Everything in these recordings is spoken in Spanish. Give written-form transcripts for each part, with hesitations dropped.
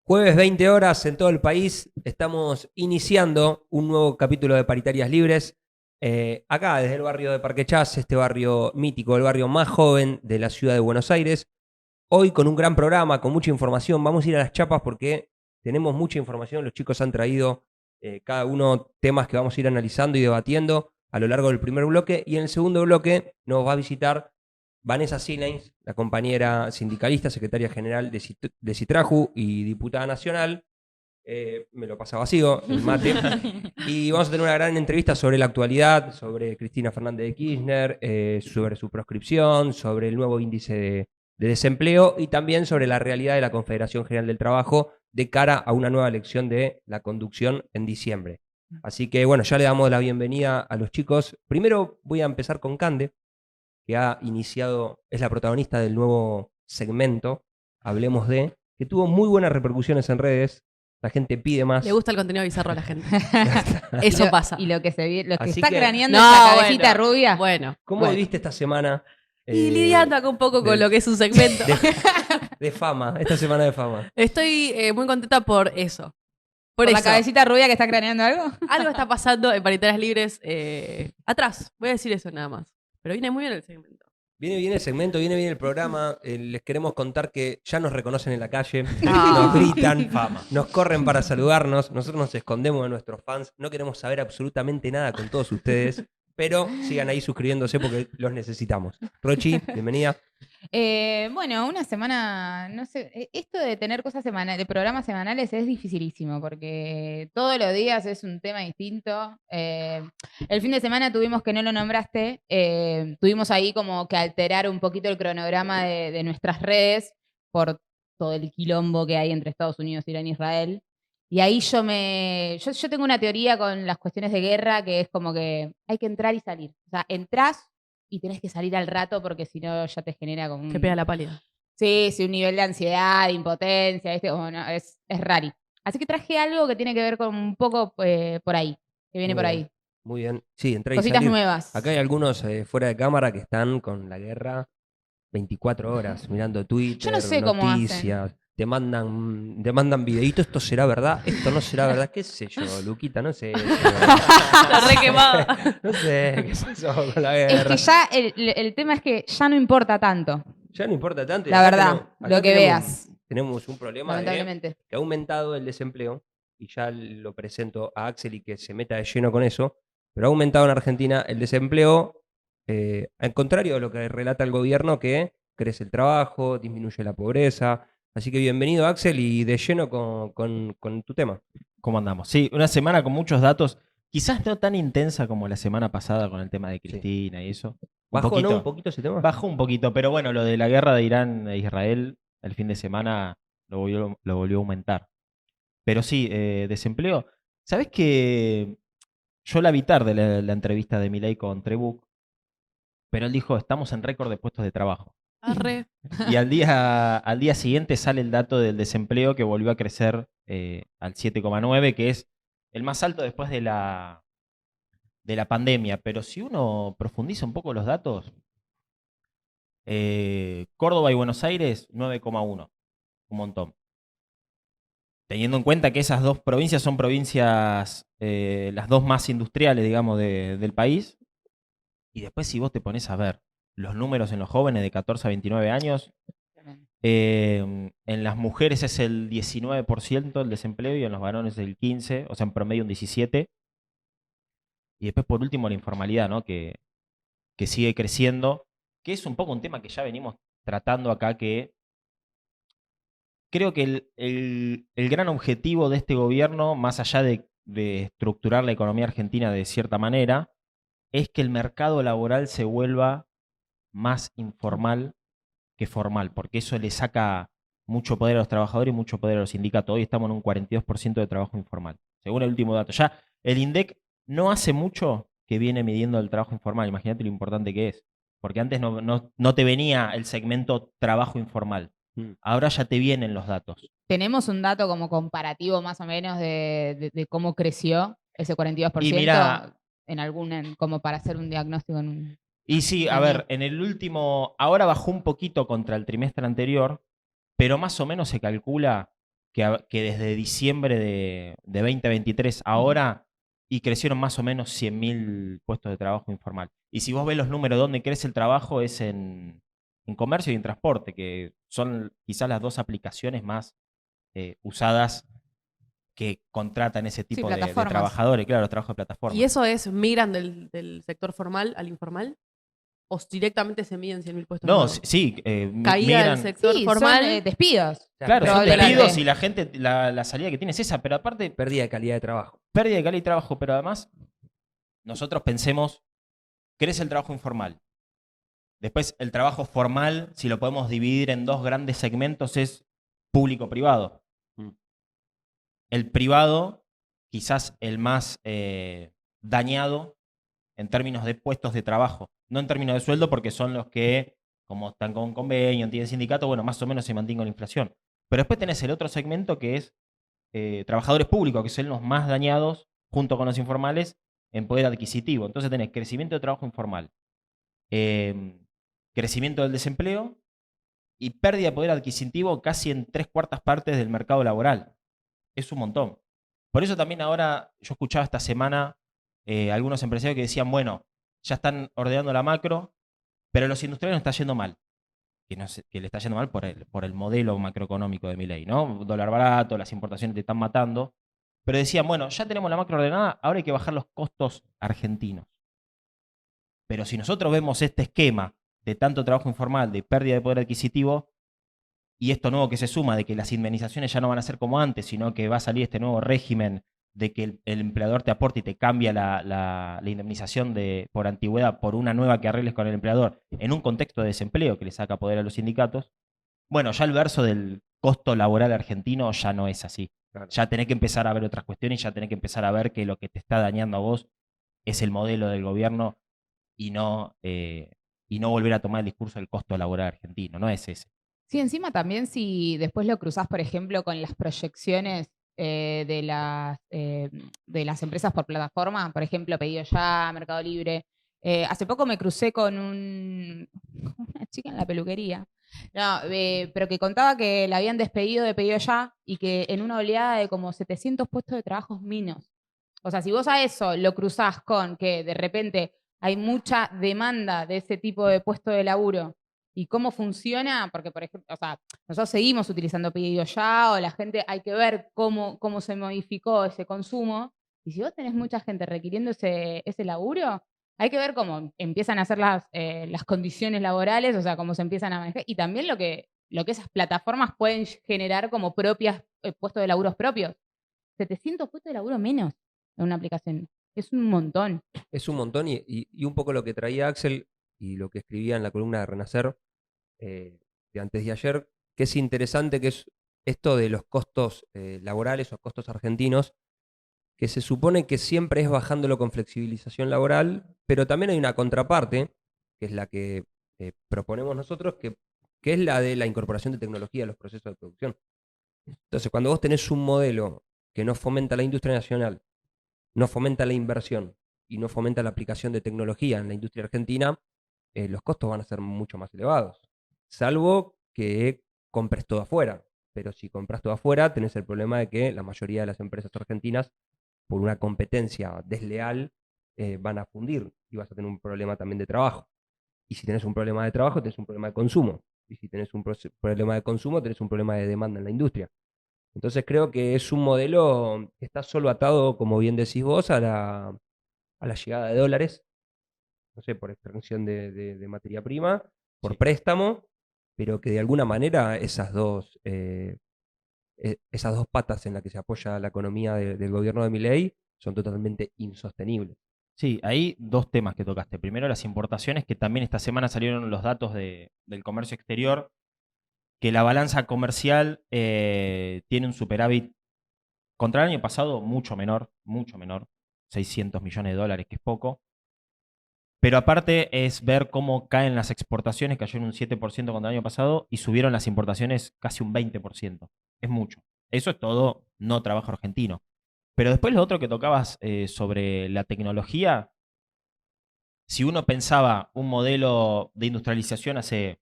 Jueves 20 horas en todo el país, estamos iniciando un nuevo capítulo de Paritarias Libres. Acá, desde el barrio de Parque Chas, este barrio mítico, el barrio más joven de la ciudad de Buenos Aires. Hoy con un gran programa, con mucha información. Vamos a ir a las chapas porque tenemos mucha información. Los chicos han traído cada uno temas que vamos a ir analizando y debatiendo a lo largo del primer bloque. Y en el segundo bloque nos va a visitar Vanessa Sileins, la compañera sindicalista, secretaria general de Citraju y diputada nacional. Me lo pasa vacío, el mate. Y vamos a tener una gran entrevista sobre la actualidad, sobre Cristina Fernández de Kirchner, sobre su proscripción, sobre el nuevo índice de desempleo y también sobre la realidad de la Confederación General del Trabajo de cara a una nueva elección de la conducción en diciembre. Así que bueno, ya le damos la bienvenida a los chicos. Primero voy a empezar con Cande, que ha iniciado, es la protagonista del nuevo segmento, Hablemos de, que tuvo muy buenas repercusiones en redes. La gente pide más. Le gusta el contenido bizarro a la gente. Eso pasa. Y lo que Así está que, craneando esa cabecita rubia. Bueno. ¿Cómo viviste esta semana? Y lidiando acá un poco con lo que es un segmento. De fama, esta semana de fama. Estoy muy contenta por eso. ¿Por la cabecita rubia que está craneando algo? Algo está pasando en Paritarias Libres atrás. Voy a decir eso nada más. Pero viene muy bien el segmento. Viene bien el segmento, viene bien el programa. Les queremos contar que ya nos reconocen en la calle, nos gritan, fama, nos corren para saludarnos. Nosotros nos escondemos de nuestros fans. No queremos saber absolutamente nada con todos ustedes. Pero sigan ahí suscribiéndose porque los necesitamos. Rochi, bienvenida. Bueno, una semana, no sé, esto de tener cosas semanales, de programas semanales es dificilísimo porque todos los días es un tema distinto. El fin de semana tuvimos, que no lo nombraste, tuvimos ahí como que alterar un poquito el cronograma de nuestras redes por todo el quilombo que hay entre Estados Unidos, Irán e Israel. Y ahí yo tengo una teoría con las cuestiones de guerra que es como que hay que entrar y salir. O sea, entrás y tenés que salir al rato porque si no ya te genera como Que pega la pálida. Sí, un nivel de ansiedad, de impotencia, ¿viste? Bueno, es rari. Así que traje algo que tiene que ver con un poco por ahí, que viene Muy por bien. ahí. Muy bien. Sí, entrar y Cositas salir. nuevas. Acá hay algunos fuera de cámara que están con la guerra 24 horas, mirando Twitter, Yo no sé noticias. cómo hacen. Te mandan videitos, esto será verdad, esto no será verdad, qué sé yo, Luquita, no sé. Está re quemado. No sé, qué sé yo con la Es guerra. que ya el tema es que ya no importa tanto, Ya no importa tanto. y la acá verdad, acá lo que veas, Tenemos un problema lamentablemente. que ha aumentado el desempleo, y ya lo presento a Axel y que se meta de lleno con eso, pero ha aumentado en Argentina el desempleo, al contrario de lo que relata el gobierno, que crece el trabajo, disminuye la pobreza. Así que bienvenido, Axel, y de lleno con tu tema. ¿Cómo andamos? Sí, una semana con muchos datos, quizás no tan intensa como la semana pasada con el tema de Cristina y eso. ¿Bajó, no, un poquito ese tema? Bajó un poquito, pero bueno, lo de la guerra de Irán e Israel el fin de semana lo volvió a aumentar. Pero sí, desempleo. ¿Sabés que yo la vi tarde la entrevista de Milei con Trebuch, pero él dijo, estamos en récord de puestos de trabajo. Arre. Y al día siguiente sale el dato del desempleo que volvió a crecer al 7,9, que es el más alto después de la pandemia. Pero si uno profundiza un poco los datos, Córdoba y Buenos Aires, 9,1, un montón. Teniendo en cuenta que esas dos provincias son provincias, las dos más industriales, digamos, del país. Y después si vos te pones a ver los números en los jóvenes de 14 a 29 años, en las mujeres es el 19% el desempleo y en los varones el 15%, o sea, en promedio un 17%. Y después, por último, la informalidad, ¿no? Que sigue creciendo, que es un poco un tema que ya venimos tratando acá, que creo que el gran objetivo de este gobierno, más allá de estructurar la economía argentina de cierta manera, es que el mercado laboral se vuelva más informal que formal, porque eso le saca mucho poder a los trabajadores y mucho poder a los sindicatos. Hoy estamos en un 42% de trabajo informal, según el último dato. Ya el INDEC no hace mucho que viene midiendo el trabajo informal. Imagínate lo importante que es, porque antes no te venía el segmento trabajo informal. Ahora ya te vienen los datos. ¿Tenemos un dato como comparativo más o menos de cómo creció ese 42%? Y mira, como para hacer un diagnóstico en un... Y sí, a ver, en el último, ahora bajó un poquito contra el trimestre anterior, pero más o menos se calcula que desde diciembre de 2023 ahora y crecieron más o menos 100.000 puestos de trabajo informal. Y si vos ves los números donde crece el trabajo es en comercio y en transporte, que son quizás las dos aplicaciones más usadas que contratan ese Sí, tipo de plataformas. trabajadores, claro, los trabajos de plataforma. ¿Y eso es, migran del sector formal al informal? ¿O directamente se miden 100.000 puestos No, nuevos? sí, Caída del migran. sector Sí, formal. son despidos. Claro, son probablemente. despedidos y la gente, la salida que tiene es esa, pero aparte, Pérdida de calidad de trabajo. pérdida de calidad de trabajo, pero además, nosotros pensemos, crece el trabajo informal. Después, el trabajo formal, si lo podemos dividir en dos grandes segmentos, es público-privado. Mm. El privado, quizás el más dañado en términos de puestos de trabajo, no en términos de sueldo, porque son los que, como están con convenio, tienen sindicato, bueno, más o menos se mantiene con la inflación. Pero después tenés el otro segmento que es trabajadores públicos, que son los más dañados, junto con los informales, en poder adquisitivo. Entonces tenés crecimiento de trabajo informal, crecimiento del desempleo y pérdida de poder adquisitivo casi en 3/4 partes del mercado laboral. Es un montón. Por eso también ahora yo escuchaba esta semana algunos empresarios que decían, bueno, ya están ordenando la macro, pero a los industriales nos está yendo mal. Que le está yendo mal por el modelo macroeconómico de Milei, ¿no? Dólar barato, las importaciones te están matando. Pero decían, bueno, ya tenemos la macro ordenada, ahora hay que bajar los costos argentinos. Pero si nosotros vemos este esquema de tanto trabajo informal, de pérdida de poder adquisitivo, y esto nuevo que se suma, de que las indemnizaciones ya no van a ser como antes, sino que va a salir este nuevo régimen de que el empleador te aporte y te cambia la indemnización por antigüedad por una nueva que arregles con el empleador en un contexto de desempleo que le saca poder a los sindicatos, bueno, ya el verso del costo laboral argentino ya no es así. Claro. Ya tenés que empezar a ver otras cuestiones, ya tenés que empezar a ver que lo que te está dañando a vos es el modelo del gobierno y no volver a tomar el discurso del costo laboral argentino, no es ese. Sí, encima también si después lo cruzás, por ejemplo, con las proyecciones de las empresas por plataforma, por ejemplo, Pedido Ya, Mercado Libre. Hace poco me crucé con una chica en la peluquería, no, pero que contaba que la habían despedido de Pedido Ya y que en una oleada de como 700 puestos de trabajo menos. O sea, si vos a eso lo cruzás con que de repente hay mucha demanda de ese tipo de puesto de laburo y cómo funciona, porque por ejemplo, o sea, nosotros seguimos utilizando Pedido Ya o la gente, hay que ver cómo se modificó ese consumo. Y si vos tenés mucha gente requiriendo ese laburo, hay que ver cómo empiezan a hacer las condiciones laborales, o sea, cómo se empiezan a manejar, y también lo que esas plataformas pueden generar como propias puestos de laburos propios. 700 puestos de laburo menos en una aplicación. Es un montón. Es un montón y un poco lo que traía Axel y lo que escribía en la columna de Renacer de antes de ayer, que es interesante, que es esto de los costos laborales o costos argentinos, que se supone que siempre es bajándolo con flexibilización laboral, pero también hay una contraparte, que es la que proponemos nosotros, que es la de la incorporación de tecnología a los procesos de producción. Entonces, cuando vos tenés un modelo que no fomenta la industria nacional, no fomenta la inversión y no fomenta la aplicación de tecnología en la industria argentina, los costos van a ser mucho más elevados. Salvo que compres todo afuera. Pero si compras todo afuera, tenés el problema de que la mayoría de las empresas argentinas, por una competencia desleal, van a fundir y vas a tener un problema también de trabajo. Y si tenés un problema de trabajo, tenés un problema de consumo. Y si tenés un problema de consumo, tenés un problema de demanda en la industria. Entonces creo que es un modelo que está solo atado, como bien decís vos, a la llegada de dólares, no sé, por extracción de materia prima, por préstamo, pero que de alguna manera esas dos patas en las que se apoya la economía del gobierno de Milei son totalmente insostenibles. Sí, hay dos temas que tocaste. Primero, las importaciones, que también esta semana salieron los datos del comercio exterior, que la balanza comercial tiene un superávit contra el año pasado mucho menor, 600 millones de dólares, que es poco. Pero aparte es ver cómo caen las exportaciones, cayeron un 7% contra el año pasado y subieron las importaciones casi un 20%. Es mucho. Eso es todo no trabajo argentino. Pero después lo otro que tocabas sobre la tecnología, si uno pensaba un modelo de industrialización hace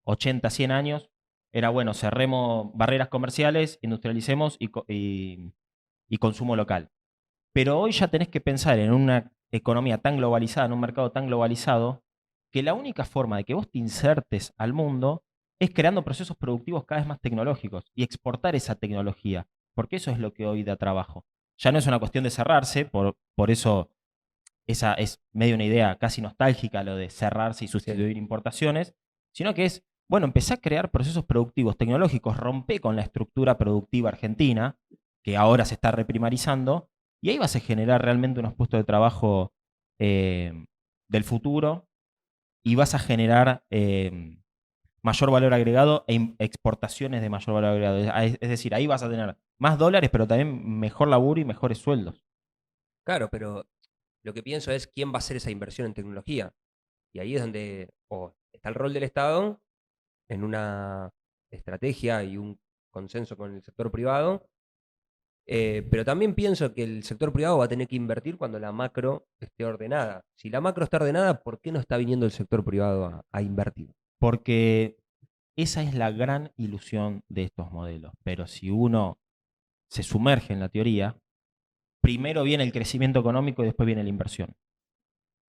80, 100 años, era, bueno, cerremos barreras comerciales, industrialicemos y consumo local. Pero hoy ya tenés que pensar en una economía tan globalizada, en un mercado tan globalizado, que la única forma de que vos te insertes al mundo es creando procesos productivos cada vez más tecnológicos y exportar esa tecnología, porque eso es lo que hoy da trabajo. Ya no es una cuestión de cerrarse, por eso esa es medio una idea casi nostálgica lo de cerrarse y sustituir importaciones, sino que es, bueno, empecé a crear procesos productivos tecnológicos, rompe con la estructura productiva argentina, que ahora se está reprimarizando, y ahí vas a generar realmente unos puestos de trabajo del futuro y vas a generar mayor valor agregado e exportaciones de mayor valor agregado. Es decir, ahí vas a tener más dólares, pero también mejor laburo y mejores sueldos. Claro, pero lo que pienso es quién va a hacer esa inversión en tecnología. Y ahí es donde está el rol del Estado en una estrategia y un consenso con el sector privado. Pero también pienso que el sector privado va a tener que invertir cuando la macro esté ordenada. Si la macro está ordenada, ¿por qué no está viniendo el sector privado a invertir? Porque esa es la gran ilusión de estos modelos. Pero si uno se sumerge en la teoría, primero viene el crecimiento económico y después viene la inversión.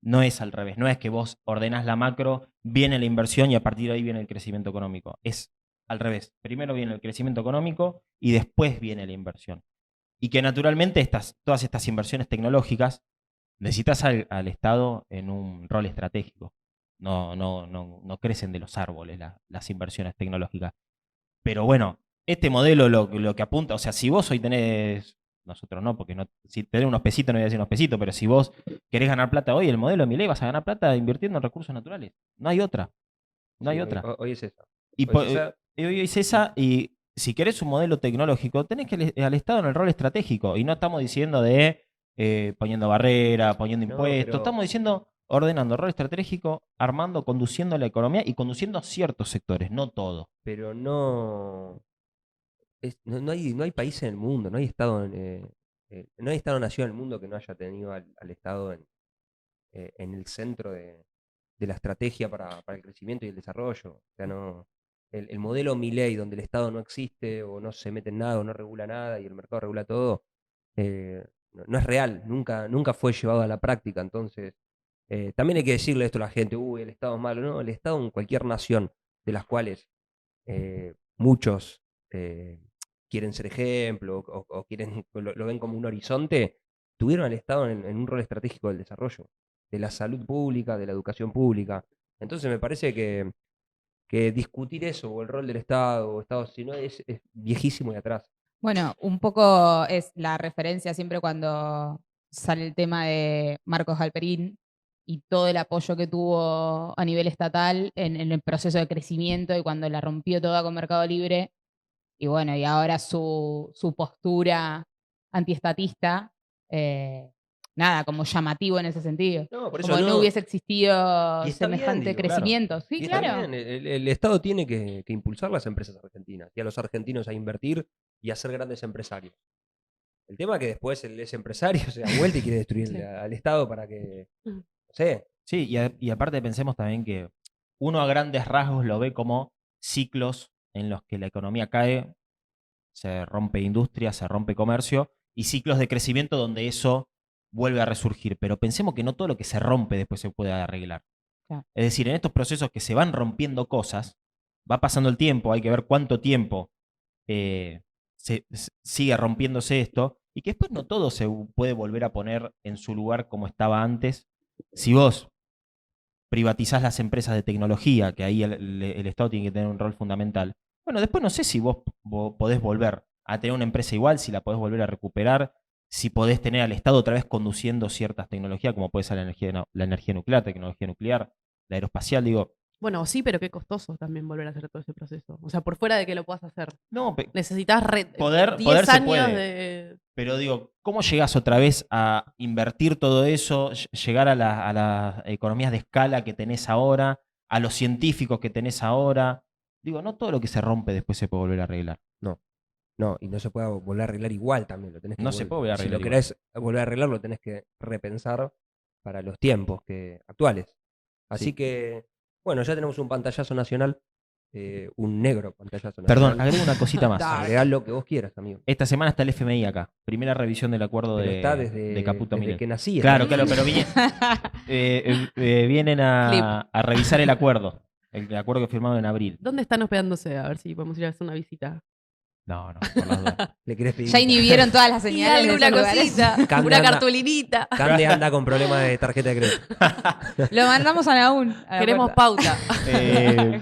No es al revés, no es que vos ordenás la macro, viene la inversión y a partir de ahí viene el crecimiento económico. Es al revés. Primero viene el crecimiento económico y después viene la inversión. Y que naturalmente todas estas inversiones tecnológicas necesitas al Estado en un rol estratégico. No crecen de los árboles las inversiones tecnológicas. Pero bueno, este modelo lo que apunta, o sea, si vos hoy tenés, nosotros no, porque si tenés unos pesitos no voy a decir unos pesitos, pero si vos querés ganar plata hoy, el modelo de Milei vas a ganar plata invirtiendo en recursos naturales. No hay otra. No hay Sí, otra. hoy es eso. Y hoy es esa, y si querés un modelo tecnológico, tenés que al Estado en el rol estratégico. Y no estamos diciendo de poniendo barrera, poniendo No, impuestos. pero, Estamos diciendo ordenando rol estratégico, armando, conduciendo la economía y conduciendo ciertos sectores, no todo. pero no, no hay país en el mundo, no hay estado, no hay estado-nación en el mundo que no haya tenido al Estado en el centro de la estrategia para el crecimiento y el desarrollo. O sea, no, el modelo Milei, donde el Estado no existe o no se mete en nada o no regula nada y el mercado regula todo, no es real, nunca fue llevado a la práctica. Entonces, también hay que decirle esto a la gente, uy, el Estado es malo. No, el Estado en cualquier nación, de las cuales muchos quieren ser ejemplo o quieren, lo ven como un horizonte, tuvieron al Estado en un rol estratégico del desarrollo, de la salud pública, de la educación pública. Entonces me parece que discutir eso, o el rol del Estado, o Estado, si no, es viejísimo de atrás. Bueno, un poco es la referencia siempre cuando sale el tema de Marcos Galperín y todo el apoyo que tuvo a nivel estatal en el proceso de crecimiento y cuando la rompió toda con Mercado Libre. Y bueno, y ahora su postura antiestatista, nada, como llamativo en ese sentido. No, por eso Como no hubiese existido Y está bien, semejante digo, claro. crecimiento. Sí, Y está claro. bien, el Estado tiene que impulsar las empresas argentinas y a los argentinos a invertir y a ser grandes empresarios. El tema es que después ese empresario se da vuelta y quiere destruir Sí. al Estado para que, Mm. no sé, Sí, y aparte pensemos también que uno a grandes rasgos lo ve como ciclos en los que la economía cae, se rompe industria, se rompe comercio, y ciclos de crecimiento donde eso vuelve a resurgir. Pero pensemos que no todo lo que se rompe después se puede arreglar. Claro. Es decir, en estos procesos que se van rompiendo cosas, va pasando el tiempo, hay que ver cuánto tiempo sigue rompiéndose esto, y que después no todo se puede volver a poner en su lugar como estaba antes. Si vos privatizás las empresas de tecnología, que ahí el Estado tiene que tener un rol fundamental, bueno, después no sé si vos podés volver a tener una empresa igual, si la podés volver a recuperar, si podés tener al Estado otra vez conduciendo ciertas tecnologías, como puede ser la energía nuclear, tecnología nuclear, la aeroespacial, digo. Bueno, sí, pero qué costoso también volver a hacer todo ese proceso. O sea, por fuera de que lo puedas hacer. No, Necesitas poder 10 se años puede. de... Pero digo, ¿cómo llegás otra vez a invertir todo eso, llegar a las economías de escala que tenés ahora, a los científicos que tenés ahora? Digo, no todo lo que se rompe después se puede volver a arreglar. no, y no se puede volver a arreglar igual también. Lo tenés que No se puede volver a si arreglar lo igual. querés volver a arreglar, lo tenés que repensar para los tiempos actuales. Así Sí. que, bueno, ya tenemos un pantallazo nacional un negro pantallazo Perdón, nacional. agrego una cosita más. Dale. Agregá lo que vos quieras, amigo. Esta semana está el FMI acá. Primera revisión del acuerdo Pero de, está de Caputo desde Milei. que nací. Claro, está. claro, pero vienen a revisar el acuerdo. El acuerdo que firmaron en abril. ¿Dónde están hospedándose? A ver si podemos ir a hacer una visita. No, por las dudas. Le querés pedir. Ya inhibieron todas las Y señales. de alguna esos lugares. cosita, Cande una anda- cartulinita. Cande anda con problemas de tarjeta de crédito. Lo mandamos a la UN. a la Queremos puerta. pauta. Eh,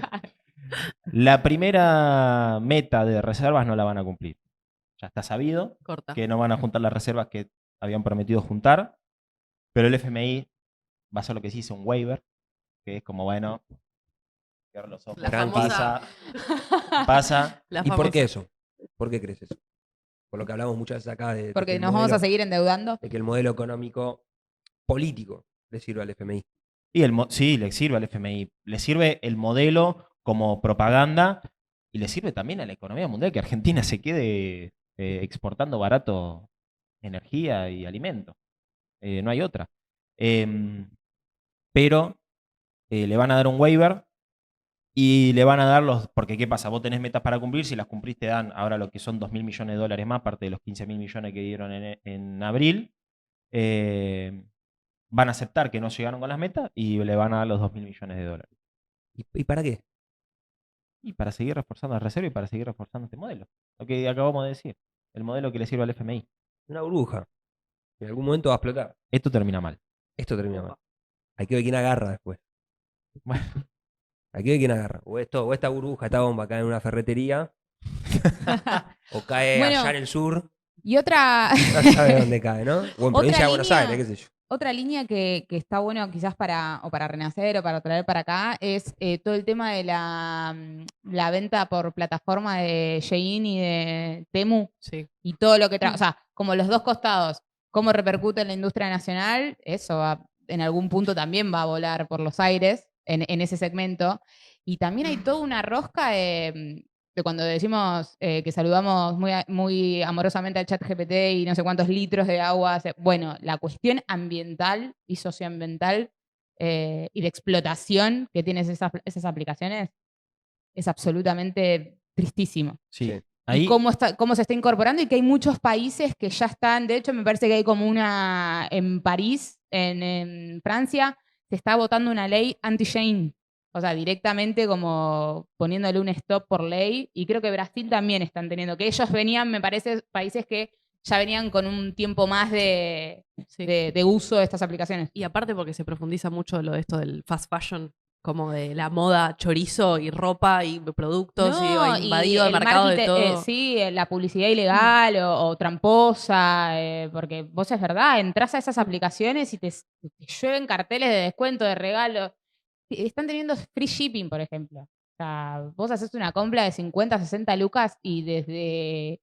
la primera meta de reservas no la van a cumplir. Ya está sabido Corta. que no van a juntar las reservas que habían prometido juntar, pero el FMI va a hacer lo que se dice un waiver, que es como, bueno, cierra los ojos, La famosa- pasa. La ¿Y por famosa. qué eso? ¿Por qué crees eso? Por lo que hablamos muchas veces acá de, Porque que el nos vamos a modelo- seguir endeudando. de que el modelo económico político le sirve al FMI. Y sí, le sirve al FMI, le sirve el modelo como propaganda y le sirve también a la economía mundial que Argentina se quede exportando barato energía y alimentos. No hay otra. Pero le van a dar un waiver y le van a dar porque ¿qué pasa? Vos tenés metas para cumplir, si las cumplís te dan ahora lo que son 2.000 millones de dólares más, aparte de los 15.000 millones que dieron en abril. Van a aceptar que no llegaron con las metas y le van a dar los 2.000 millones de dólares. ¿Y para qué? Y para seguir reforzando la reserva y para seguir reforzando este modelo. Lo que acabamos de decir. El modelo que le sirve al FMI. Una burbuja. En algún momento va a explotar. Esto termina mal. Esto termina mal. Hay que ver quién agarra después. Bueno, Hay que ver quién agarra. O esta burbuja, esta bomba cae en una ferretería. O cae Bueno. allá en el sur. Y otra, No sabe dónde cae, ¿no? O en Otra provincia de Buenos línea- Aires, qué sé yo. otra línea que está bueno quizás para renacer o para traer para acá es todo el tema de la venta por plataforma de Shein y de Temu Sí. y todo lo que trae. O sea, como los dos costados, cómo repercute en la industria nacional, eso en algún punto también va a volar por los aires en ese segmento. Y también hay toda una rosca de cuando decimos que saludamos muy amorosamente al chat GPT y no sé cuántos litros de agua. Bueno, la cuestión ambiental y socioambiental y de explotación que tienen esas aplicaciones es absolutamente tristísimo. sí. Sí. Ahí, Y cómo se está incorporando y que hay muchos países que ya están, de hecho me parece que hay como una en París, en Francia, se está votando una ley anti-Shein. O sea, directamente como poniéndole un stop por ley. Y creo que Brasil también están teniendo, que ellos venían, me parece, países que ya venían con un tiempo más de uso de estas aplicaciones. Y aparte porque se profundiza mucho lo de esto del fast fashion, como de la moda chorizo y ropa y productos y No, ha invadido el el mercado de marketing, todo. sí, la publicidad ilegal o tramposa, porque vos es verdad, entras a esas aplicaciones y te llueven carteles de descuento, de regalo. Están teniendo free shipping, por ejemplo. O sea, vos haces una compra de 50, 60 lucas y desde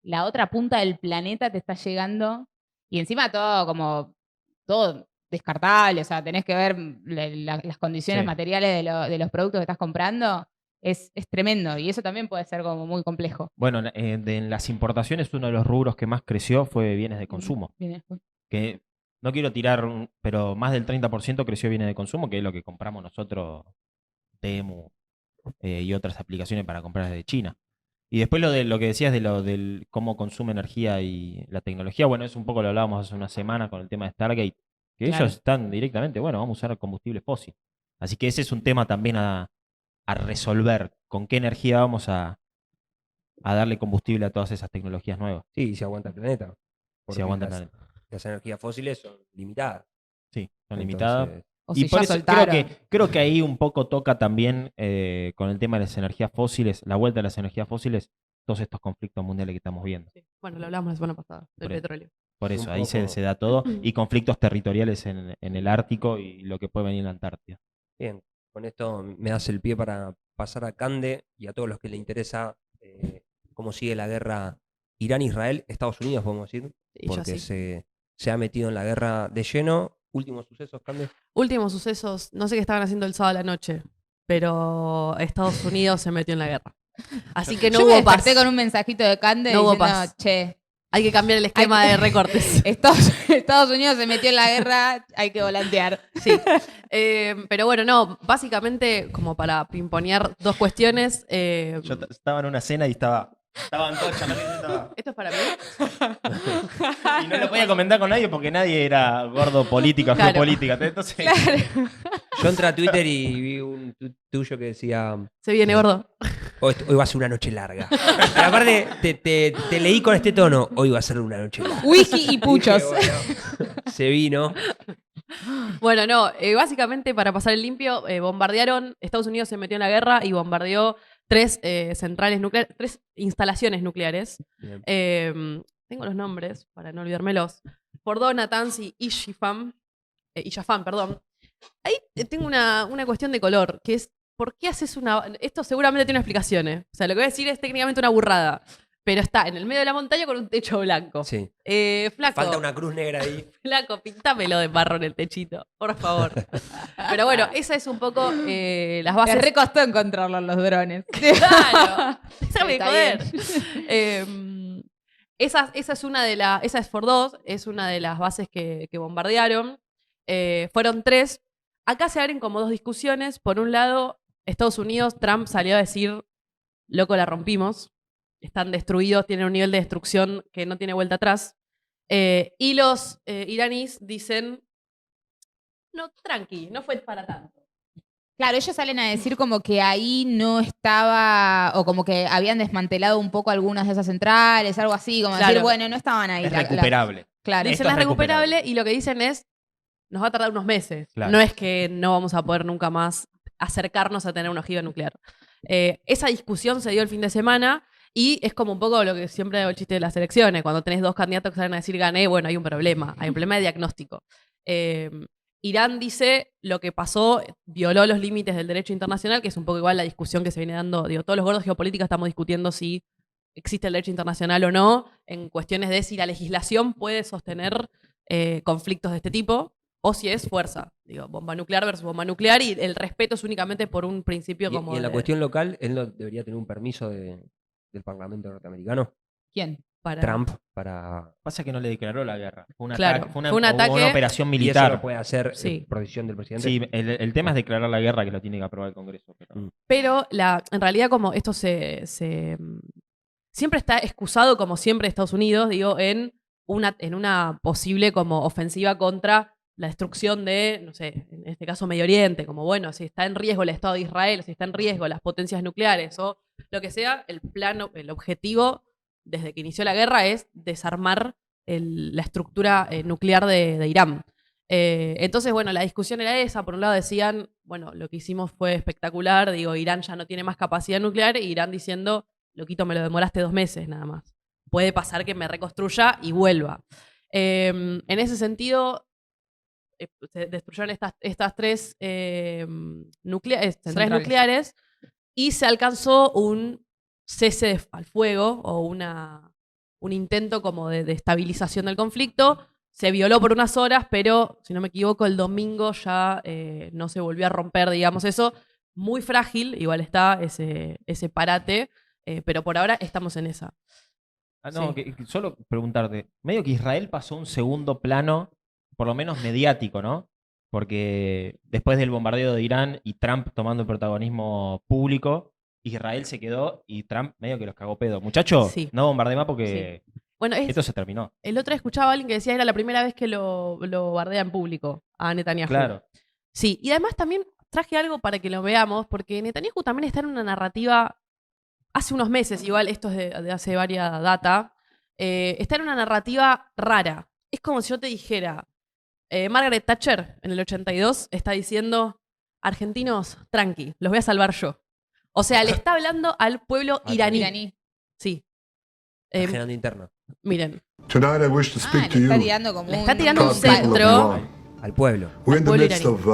la otra punta del planeta te está llegando. Y encima todo descartable, o sea, tenés que ver las condiciones Sí. materiales de los productos que estás comprando. Es tremendo y eso también puede ser como muy complejo. bueno, en las importaciones uno de los rubros que más creció fue bienes de consumo. Bien, Que no quiero tirar, pero más del 30% creció bienes de consumo, que es lo que compramos nosotros, Temu y otras aplicaciones para comprar desde China. Y después lo que decías del cómo consume energía y la tecnología, bueno, es un poco lo hablábamos hace una semana con el tema de Stargate, que Claro. ellos están directamente, bueno, vamos a usar combustible fósil. Así que ese es un tema también a resolver, con qué energía vamos a darle combustible a todas esas tecnologías nuevas, Sí, se aguanta el planeta. si Porque aguanta el las, planeta. las energías fósiles son limitadas. Sí, son Entonces, limitadas. O Y si por ya eso soltaron. creo que ahí un poco toca también con el tema de las energías fósiles, la vuelta de las energías fósiles, todos estos conflictos mundiales que estamos viendo. Sí. Bueno, lo hablamos la semana pasada, del Por eso. petróleo. Por Un eso, ahí poco- se da todo. Y conflictos territoriales en el Ártico y lo que puede venir en la Antártida. Bien, con esto me das el pie para pasar a Cande y a todos los que le interesa cómo sigue la guerra Irán-Israel, Estados Unidos, podemos decir, Y yo porque sí. se ha metido en la guerra de lleno. Últimos sucesos, Cande. Últimos sucesos, no sé qué estaban haciendo el sábado a la noche, pero Estados Unidos se metió en la guerra. Así que no Yo me hubo paz. desperté con un mensajito de Cande No hubo diciendo, paz. che, Hay que cambiar el esquema de recortes. Estados Unidos se metió en la guerra, hay que volantear. Sí. Pero bueno, no, básicamente, como para pimponear dos cuestiones. Yo estaba en una cena y estaban todos chamacos y estaba... ¿Esto es para mí? Y no lo podía comentar con nadie porque nadie era gordo política, Claro. geopolítica. Entonces, Yo entré a Twitter y vi un tuit tuyo que decía: Se viene, gordo. Hoy va a ser una noche larga. Pero aparte, te leí con este tono: hoy va a ser una noche larga. Whisky y puchos. Dije, bueno, se vino. Bueno, no, básicamente para pasar el limpio, bombardearon, Estados Unidos se metió en la guerra y bombardeó 3 centrales nucleares, 3 instalaciones nucleares. Bien. Tengo los nombres para no olvidármelos. Fordo, Natanz y Ishafam, perdón. Ahí tengo una cuestión de color, que es, ¿por qué haces una...? Esto seguramente tiene explicaciones. O sea, lo que voy a decir es técnicamente una burrada. Pero está en el medio de la montaña con un techo blanco. Sí. Flaco. Falta una cruz negra ahí. Flaco, pintámelo de marrón el techito, por favor. Pero bueno, esa es un poco las bases. Me recostó encontrarlos los drones. Claro, déjame Está joder. Esa es una de las. Esa es Fordoz, es una de las bases que bombardearon. Fueron 3. Acá se abren como 2 discusiones. Por un lado, Estados Unidos, Trump salió a decir: loco, la rompimos. Están destruidos, tienen un nivel de destrucción que no tiene vuelta atrás. Y los iraníes dicen: no, tranqui, no fue para tanto. Claro, ellos salen a decir como que ahí no estaba, o como que habían desmantelado un poco algunas de esas centrales, algo así, como Claro. decir, bueno, no estaban ahí. es recuperable. Claro. Dicen Esto es es recuperable y lo que dicen es: nos va a tardar unos meses. Claro. No es que no vamos a poder nunca más acercarnos a tener una ojiva nuclear. Esa discusión se dio el fin de semana y es como un poco lo que siempre hago el chiste de las elecciones. Cuando tenés 2 candidatos que salen a decir gané, bueno, hay un problema. Hay un problema de diagnóstico. Irán dice lo que pasó violó los límites del derecho internacional, que es un poco igual la discusión que se viene dando. Digo, todos los gordos geopolíticos estamos discutiendo si existe el derecho internacional o no, en cuestiones de si la legislación puede sostener conflictos de este tipo, o si es fuerza. Digo, bomba nuclear versus bomba nuclear, y el respeto es únicamente por un principio como Y en la de- cuestión local, él no debería tener un permiso del Parlamento norteamericano. ¿Quién? para- Trump para. Pasa que no le declaró la guerra. Fue un Claro, ataque, fue fue un ataque una operación Y eso militar. lo puede hacer Sí. por decisión del presidente. Sí, el tema es declarar la guerra, que lo tiene que aprobar el Congreso. Pero... Pero en realidad como esto siempre está excusado, como siempre Estados Unidos, digo, en una posible como ofensiva contra la destrucción de, no sé, en este caso Medio Oriente, como bueno, si está en riesgo el Estado de Israel, si está en riesgo las potencias nucleares o lo que sea, el objetivo desde que inició la guerra es desarmar la estructura nuclear de Irán. Entonces, bueno, la discusión era esa. Por un lado decían, bueno, lo que hicimos fue espectacular, digo, Irán ya no tiene más capacidad nuclear, y Irán diciendo, loquito, me lo demoraste 2 meses nada más. Puede pasar que me reconstruya y vuelva. En ese sentido, se destruyeron estas 3 centrales nucleares y se alcanzó un cese al fuego o un intento como de estabilización del conflicto. Se violó por unas horas, pero si no me equivoco, el domingo ya no se volvió a romper, digamos eso. Muy frágil, igual está ese parate, pero por ahora estamos en esa. no, Sí. que solo preguntarte. Medio que Israel pasó a un segundo plano, por lo menos mediático, ¿no? Porque después del bombardeo de Irán y Trump tomando el protagonismo público, Israel se quedó y Trump medio que los cagó pedo. Muchachos, Sí. no bombardee más porque Bueno, esto se terminó. el otro día escuchaba a alguien que decía era la primera vez que lo bardea en público a Netanyahu. Claro. Sí, y además también traje algo para que lo veamos, porque Netanyahu también está en una narrativa, hace unos meses, igual esto es de hace varias data, está en una narrativa rara. Es como si yo te dijera, Margaret Thatcher en el 82 está diciendo, argentinos, tranqui, los voy a salvar yo. O sea, le está hablando al pueblo iraní. Iraní. Sí. Está generando interno. Miren, Tonight I wish to speak to le está you, tirando como Le está un- tirando un God people of centro. Iran. Al pueblo. We're in the pueblo midst iraní. of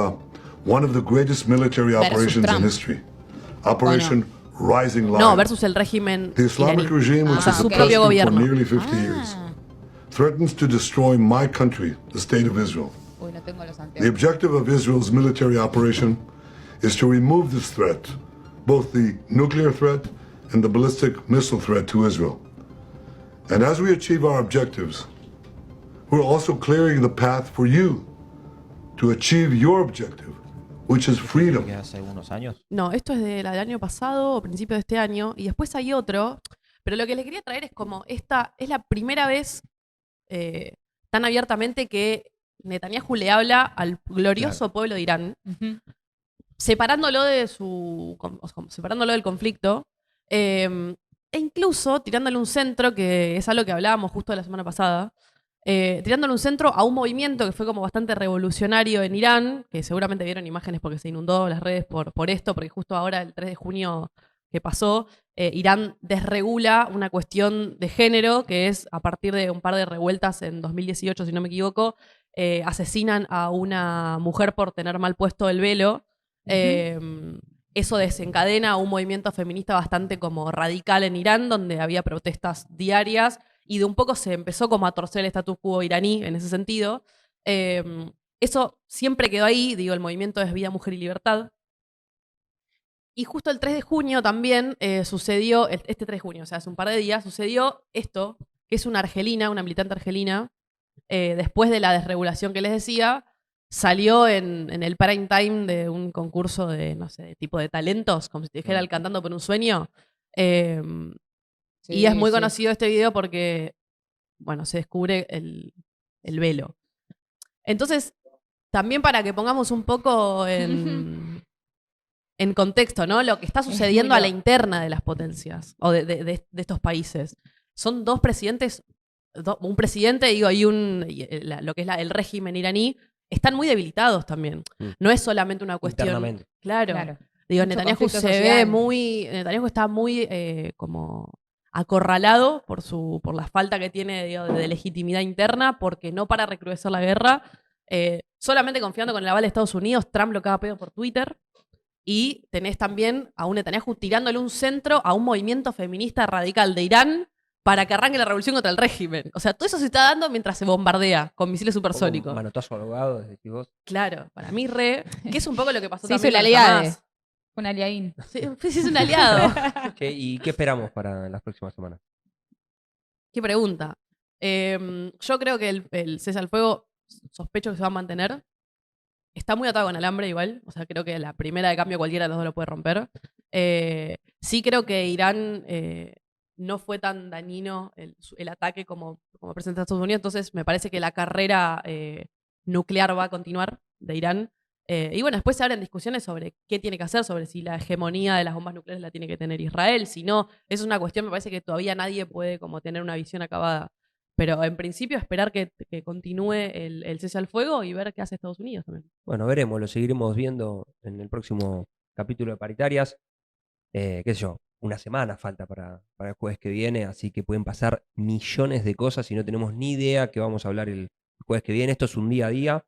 one of the greatest military Versus operations Trump. in history. Operation Rising Lion. no, versus el régimen The Islamic iraní. regime, which O sea, is su oppressed propio them for gobierno. nearly 50 years, threatens to destroy my country, the state of Israel. Uy, no tengo los The anteojos. objective of Israel's military operation is to remove this threat, both the nuclear threat and the ballistic missile threat to Israel. And as we achieve our objectives, we're also clearing the path for you to achieve your objective, which is freedom. Que hace unos años. No, esto es del año pasado o principio de este año. Y después hay otro. Pero lo que les quería traer es como esta es la primera vez tan abiertamente que Netanyahu le habla al glorioso pueblo de Irán, separándolo de separándolo del conflicto, e incluso tirándole un centro, que es algo que hablábamos justo la semana pasada, tirándole un centro a un movimiento que fue como bastante revolucionario en Irán, que seguramente vieron imágenes porque se inundó las redes por esto, porque justo ahora, el 3 de junio que pasó, Irán desregula una cuestión de género, que es a partir de un par de revueltas en 2018, si no me equivoco, asesinan a una mujer por tener mal puesto el velo. Eso desencadena un movimiento feminista bastante como radical en Irán, donde había protestas diarias y de un poco se empezó como a torcer el status quo iraní en ese sentido. Eso siempre quedó ahí, digo, el movimiento es Vida, Mujer y Libertad. Y justo el 3 de junio también sucedió, este 3 de junio, o sea, hace un par de días, sucedió esto, que es una argelina, una militante argelina, después de la desregulación que les decía, salió en el prime time de un concurso de, no sé, de tipo de talentos, como si te dijera el Cantando por un Sueño. Y es muy conocido este video porque, bueno, se descubre el velo. Entonces, también para que pongamos un poco en contexto, ¿no? Lo que está sucediendo a la interna de las potencias, o de estos países. Son dos presidentes, un presidente, digo, y lo que es el régimen iraní, están muy debilitados también. No es solamente una cuestión. Claro. Digo, Mucho Netanyahu conflicto se ve social. Netanyahu está muy como acorralado por la falta que tiene, digo, de legitimidad interna, porque no para recrudecer la guerra. Solamente confiando con el aval de Estados Unidos, Trump lo caga pedo por Twitter. Y tenés también a un Netanyahu tirándole un centro a un movimiento feminista radical de Irán para que arranque la revolución contra el régimen. O sea, todo eso se está dando mientras se bombardea con misiles supersónicos. Manotazo abogado, decís vos. Claro, para mí que es un poco lo que pasó Se hizo también el con aliado. Hamas. Un aliadín. Sí, es un aliado. ¿Y qué esperamos para las próximas semanas? ¿Qué pregunta? Yo creo que el cese al fuego, sospecho que se va a mantener. Está muy atado con alambre igual. O sea, creo que la primera de cambio cualquiera de los dos lo puede romper. Sí creo que Irán no fue tan dañino el ataque como presenta Estados Unidos. Entonces me parece que la carrera nuclear va a continuar de Irán. Y bueno, después se abren discusiones sobre qué tiene que hacer, sobre si la hegemonía de las bombas nucleares la tiene que tener Israel. Si no, eso es una cuestión, me parece que todavía nadie puede como tener una visión acabada. Pero en principio esperar que continúe el cese al fuego y ver qué hace Estados Unidos también. Bueno, veremos, lo seguiremos viendo en el próximo capítulo de Paritarias. Qué sé yo, una semana falta para el jueves que viene, así que pueden pasar millones de cosas y no tenemos ni idea que vamos a hablar el jueves que viene. Esto es un día a día.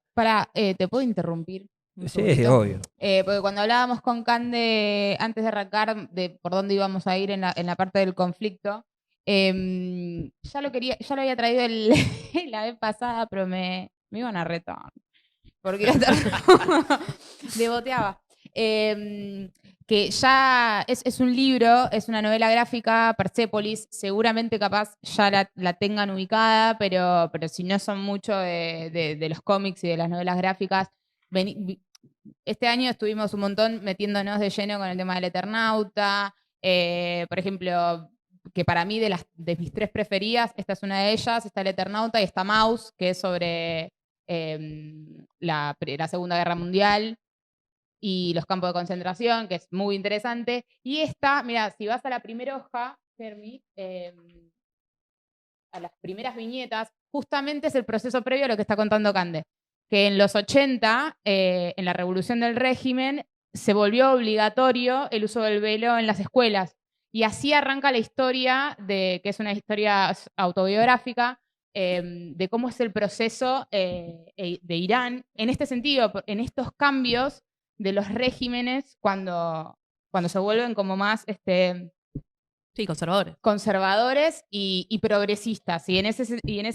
¿Te puedo interrumpir? Sí, obvio. Porque cuando hablábamos con Cande antes de arrancar de por dónde íbamos a ir en la parte del conflicto, ya lo había traído la vez pasada, pero me iban a retar. Porque deboteaba. Que ya es un libro, es una novela gráfica, Persepolis, seguramente capaz ya la tengan ubicada, pero si no son mucho de los cómics y de las novelas gráficas, este año estuvimos un montón metiéndonos de lleno con el tema del Eternauta, por ejemplo, que para mí de mis tres preferidas, esta es una de ellas, está el Eternauta y está Maus, que es sobre la Segunda Guerra Mundial y los campos de concentración, que es muy interesante. Y esta, mira, si vas a la primera hoja, Fermi, a las primeras viñetas, justamente es el proceso previo a lo que está contando Cande. Que en los 80, en la revolución del régimen, se volvió obligatorio el uso del velo en las escuelas. Y así arranca la historia, que es una historia autobiográfica, de cómo es el proceso de Irán, en este sentido, en estos cambios de los regímenes cuando se vuelven como más Sí, conservadores y progresistas. Y en ese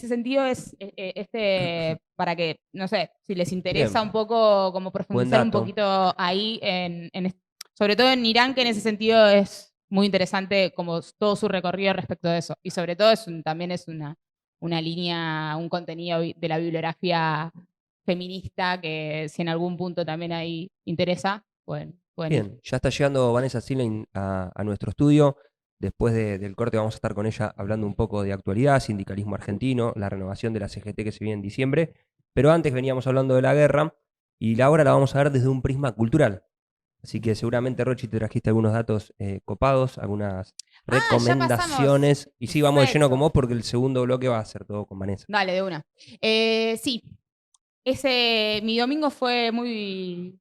sentido es para que, no sé, si les interesa Bien. un poco como profundizar un poquito ahí, sobre todo en Irán, que en ese sentido es muy interesante como todo su recorrido respecto de eso. Y sobre todo también es una línea, un contenido de la bibliografía feminista que si en algún punto también ahí interesa, pueden ir. Bien, ya está llegando Vanessa Silvain a nuestro estudio. Después del corte vamos a estar con ella hablando un poco de actualidad, sindicalismo argentino, la renovación de la CGT que se viene en diciembre. Pero antes veníamos hablando de la guerra y la obra la vamos a ver desde un prisma cultural. Así que seguramente, Rochi, te trajiste algunos datos copados, algunas ya recomendaciones. Y sí, vamos de lleno Perfecto. con vos porque el segundo bloque va a ser todo con Vanessa. Dale, de una. Sí, mi domingo fue muy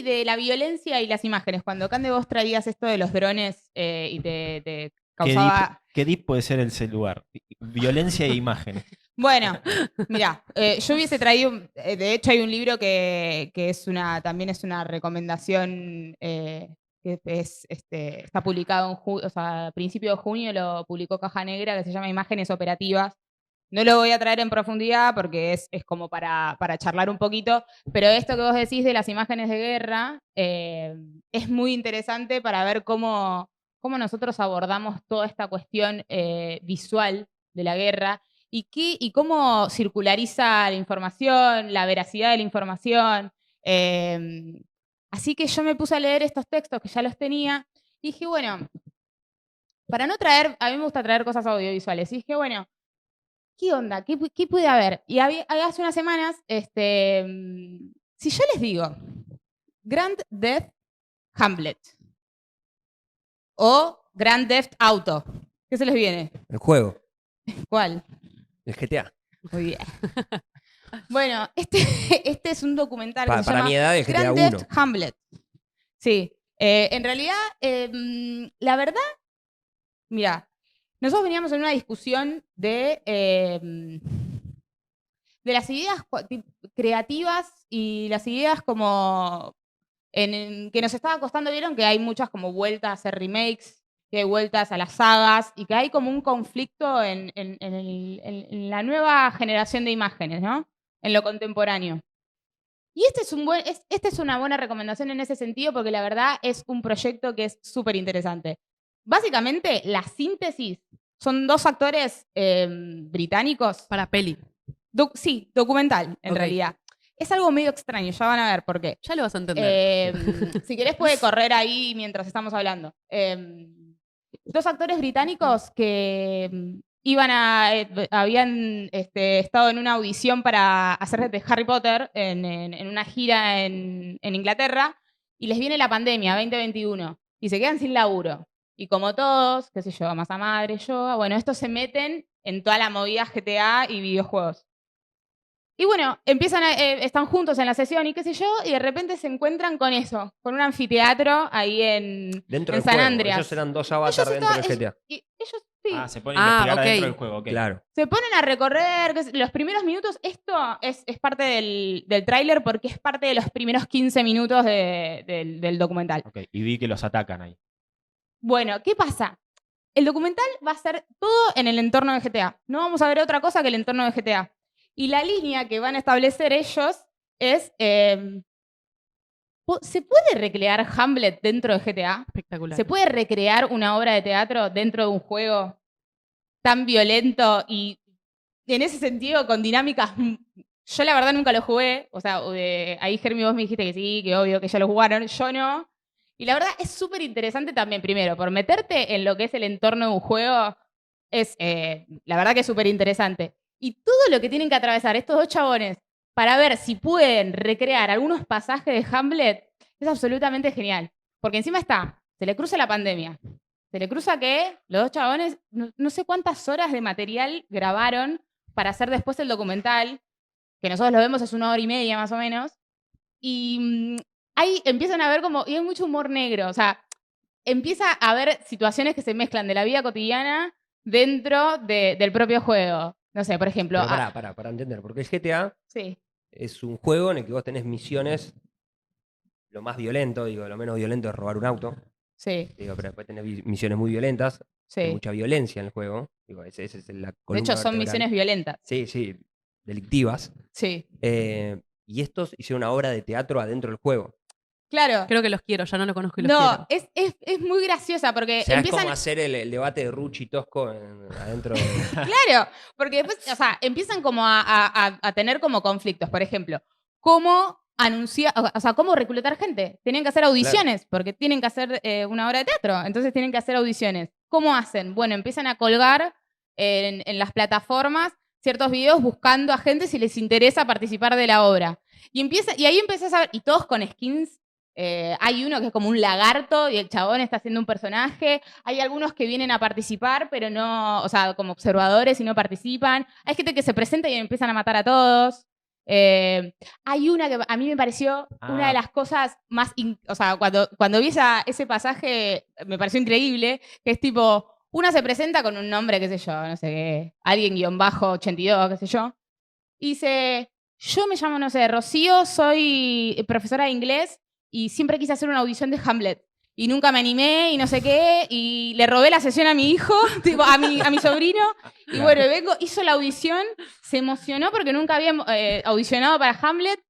de la violencia y las imágenes. Cuando Cande vos traías esto de los drones y te causaba... ¿Qué deep puede ser ese lugar? Violencia e imágenes. Bueno, mira, yo hubiese traído, de hecho hay un libro que también es una recomendación que está publicado a principios de junio, lo publicó Caja Negra, que se llama Imágenes Operativas. No lo voy a traer en profundidad porque es como para charlar un poquito, pero esto que vos decís de las imágenes de guerra es muy interesante para ver cómo nosotros abordamos toda esta cuestión visual de la guerra y cómo circulariza la información, la veracidad de la información. Así que yo me puse a leer estos textos que ya los tenía y dije, bueno, para no traer, a mí me gusta traer cosas audiovisuales, y dije, bueno, ¿qué onda? ¿Qué puede haber? Y hace unas semanas, si yo les digo Grand Theft Hamlet o Grand Theft Auto, ¿qué se les viene? El juego, ¿Cuál? el GTA. Muy bien. Bueno, este es un documental que se Para llama mi edad, el GTA Grand 1. Theft Hamlet. Sí. En realidad, la verdad, mira, nosotros veníamos en una discusión de las ideas creativas y las ideas como que nos estaba costando. Vieron que hay muchas como vueltas a hacer remakes, que hay vueltas a las sagas y que hay como un conflicto en la nueva generación de imágenes, ¿no? En lo contemporáneo. Y esta es una buena recomendación en ese sentido porque la verdad es un proyecto que es súper interesante. Básicamente, la síntesis son dos actores británicos. Para peli. Sí, documental, en Ok. realidad. Es algo medio extraño, ya van a ver por qué. Ya lo vas a entender. Si querés puede correr ahí mientras estamos hablando. Dos actores británicos que habían estado en una audición para hacer de Harry Potter en una gira en Inglaterra y les viene la pandemia 2021 y se quedan sin laburo. Y como todos, qué sé yo, masa madre, yo, bueno, estos se meten en toda la movida GTA y videojuegos. Y bueno, están juntos en la sesión y qué sé yo, y de repente se encuentran con eso, con un anfiteatro ahí Dentro en del San juego. Andreas. Ellos eran dos avatars dentro del GTA. Ellos sí, Se pone a investigar ok. adentro del juego. Ok. Claro. se ponen a recorrer los primeros minutos. Esto es parte del tráiler porque es parte de los primeros 15 minutos del documental. Ok, y vi que los atacan ahí. Bueno, ¿qué pasa? El documental va a ser todo en el entorno de GTA. No vamos a ver otra cosa que el entorno de GTA. Y la línea que van a establecer ellos es, ¿se puede recrear Hamlet dentro de GTA? Espectacular. ¿Se puede recrear una obra de teatro dentro de un juego tan violento y en ese sentido con dinámicas? Yo la verdad nunca lo jugué, o sea, ahí Germi vos me dijiste que sí, que obvio que ya lo jugaron, yo no. Y la verdad es súper interesante también, primero, por meterte en lo que es el entorno de un juego, es la verdad que es súper interesante. Y todo lo que tienen que atravesar estos dos chabones para ver si pueden recrear algunos pasajes de Hamlet es absolutamente genial. Porque encima se le cruza la pandemia. Se le cruza que los dos chabones, no sé cuántas horas de material grabaron para hacer después el documental, que nosotros lo vemos es 1 hora y media más o menos. Y ahí empiezan a ver y hay mucho humor negro. O sea, empieza a haber situaciones que se mezclan de la vida cotidiana dentro del propio juego. No sé, por ejemplo. Pero para entender, porque el GTA Sí, es un juego en el que vos tenés misiones. Lo más violento, lo menos violento es robar un auto. sí, Pero después tenés misiones muy violentas. Hay sí. mucha violencia en el juego. Esa es la De columna hecho, son vertebral. misiones violentas. Sí, delictivas. Sí. Y estos hicieron una obra de teatro adentro del juego. Claro. Creo que los quiero, ya no los conozco y los No, quiero. es muy graciosa porque O sea, es empiezan... como hacer el debate de Ruchi Tosco adentro de... Claro, porque después, o sea, empiezan como a tener como conflictos. Por ejemplo, cómo anunciar, o sea, cómo reclutar gente. Tienen que hacer audiciones, porque tienen que hacer una obra de teatro, entonces tienen que hacer audiciones. ¿Cómo hacen? Bueno, empiezan a colgar en las plataformas ciertos videos buscando a gente si les interesa participar de la obra. Y ahí empiezas a ver, y todos con skins. Hay uno que es como un lagarto y el chabón está haciendo un personaje. Hay algunos que vienen a participar, pero no, o sea, como observadores y no participan. Hay gente que se presenta y empiezan a matar a todos. Hay una que a mí me pareció una de las cosas más... o sea, cuando vi ese pasaje me pareció increíble, que es tipo, una se presenta con un nombre, qué sé yo, no sé qué, alguien-82, qué sé yo, y dice, yo me llamo, no sé, Rocío, soy profesora de inglés y siempre quise hacer una audición de Hamlet. Y nunca me animé y no sé qué, y le robé la sesión a mi hijo, tipo, a mi sobrino, y Claro. bueno, hizo la audición, se emocionó porque nunca había audicionado para Hamlet,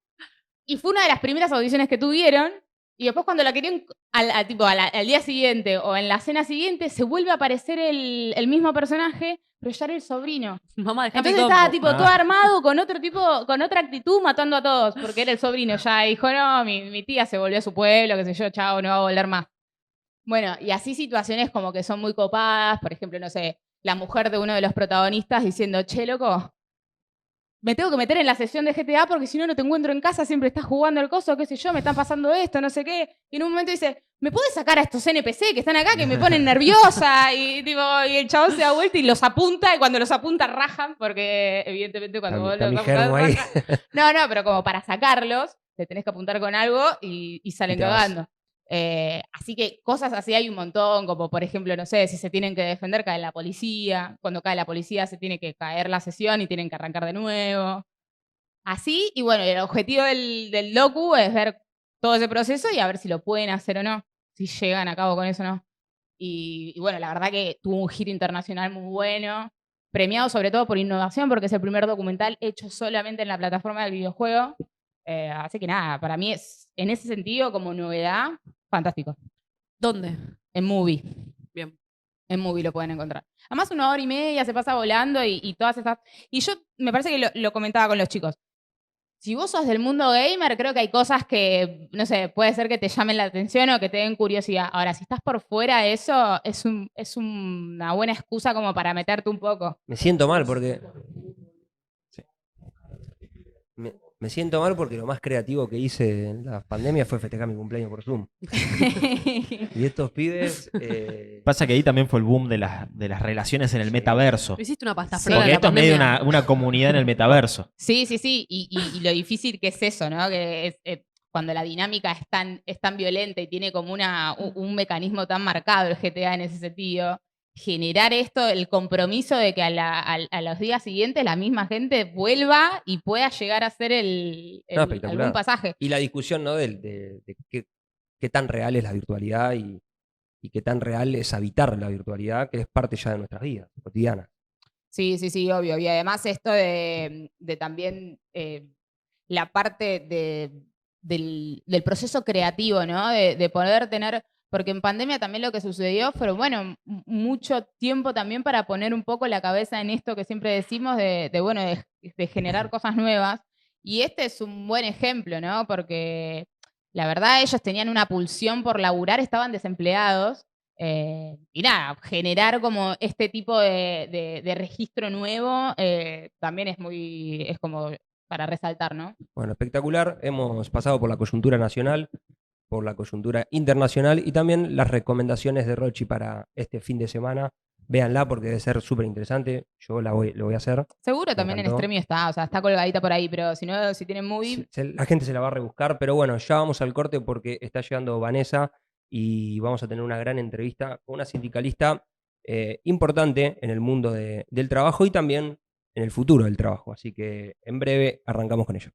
y fue una de las primeras audiciones que tuvieron, y después cuando la querían al día siguiente o en la cena siguiente, se vuelve a aparecer el mismo personaje, pero ya era el sobrino. Mamá, déjame Entonces compo. estaba tipo todo armado, con otra actitud, matando a todos, porque era el sobrino ya. Y dijo, no, mi tía se volvió a su pueblo, qué sé yo, chao, no va a volver más. Bueno, y así situaciones como que son muy copadas, por ejemplo, no sé, la mujer de uno de los protagonistas diciendo, che, loco, me tengo que meter en la sesión de GTA porque si no, no te encuentro en casa, siempre estás jugando el coso, qué sé yo, me están pasando esto, no sé qué. Y en un momento dice, ¿me puedes sacar a estos NPC que están acá que me ponen nerviosa? Y el chabón se da vuelta y los apunta, y cuando los apunta rajan, porque evidentemente cuando vos Está los mi apuntás germo ahí. rajan. No, pero como para sacarlos, te tenés que apuntar con algo y salen Y te vas. cagando. Así que cosas así hay un montón, como por ejemplo, no sé, si se tienen que defender, cae la policía. Cuando cae la policía se tiene que caer la sesión y tienen que arrancar de nuevo. Así, y bueno, el objetivo del docu es ver todo ese proceso y a ver si lo pueden hacer o no, si llegan a cabo con eso o no. Y bueno, la verdad que tuvo un giro internacional muy bueno, premiado sobre todo por innovación, porque es el primer documental hecho solamente en la plataforma del videojuego. Así que nada, para mí es, en ese sentido, como novedad, fantástico. ¿Dónde? En Movie. Bien. En Movie lo pueden encontrar. Además, 1 hora y media se pasa volando y todas esas... Y yo me parece que lo comentaba con los chicos. Si vos sos del mundo gamer, creo que hay cosas que, no sé, puede ser que te llamen la atención o que te den curiosidad. Ahora, si estás por fuera de eso, es una buena excusa como para meterte un poco. Me siento mal porque... Me siento mal porque lo más creativo que hice en la pandemia fue festejar mi cumpleaños por Zoom. Y estos pibes... Pasa que ahí también fue el boom de las relaciones en el metaverso. Hiciste una pasta Sí. flor en Porque la esto es medio pandemia. una comunidad en el metaverso. Sí. Y lo difícil que es eso, ¿no? Que es cuando la dinámica es tan violenta y tiene como un mecanismo tan marcado el GTA en ese sentido. Generar esto, el compromiso de que a los días siguientes la misma gente vuelva y pueda llegar a hacer No, espectacular. algún pasaje. Y la discusión, ¿no? De qué tan real es la virtualidad y qué tan real es habitar la virtualidad, que es parte ya de nuestras vidas cotidianas. Sí, obvio. Y además esto de también la parte del proceso creativo, ¿no? De poder tener, porque en pandemia también lo que sucedió fue, bueno, mucho tiempo también para poner un poco la cabeza en esto que siempre decimos de generar cosas nuevas. Y este es un buen ejemplo, ¿no? Porque la verdad ellos tenían una pulsión por laburar, estaban desempleados. Y nada, generar como este tipo de registro nuevo también es como para resaltar, ¿no? Bueno, espectacular. Hemos pasado por la coyuntura nacional, por la coyuntura internacional y también las recomendaciones de Rochi para este fin de semana. Véanla porque debe ser súper interesante. Yo lo voy a hacer. Seguro Me también en encantó. Stremio está, o sea, está colgadita por ahí, pero si no, si tienen Movie, La gente se la va a rebuscar, pero bueno, ya vamos al corte porque está llegando Vanessa y vamos a tener una gran entrevista con una sindicalista importante en el mundo del trabajo y también en el futuro del trabajo. Así que en breve arrancamos con ello.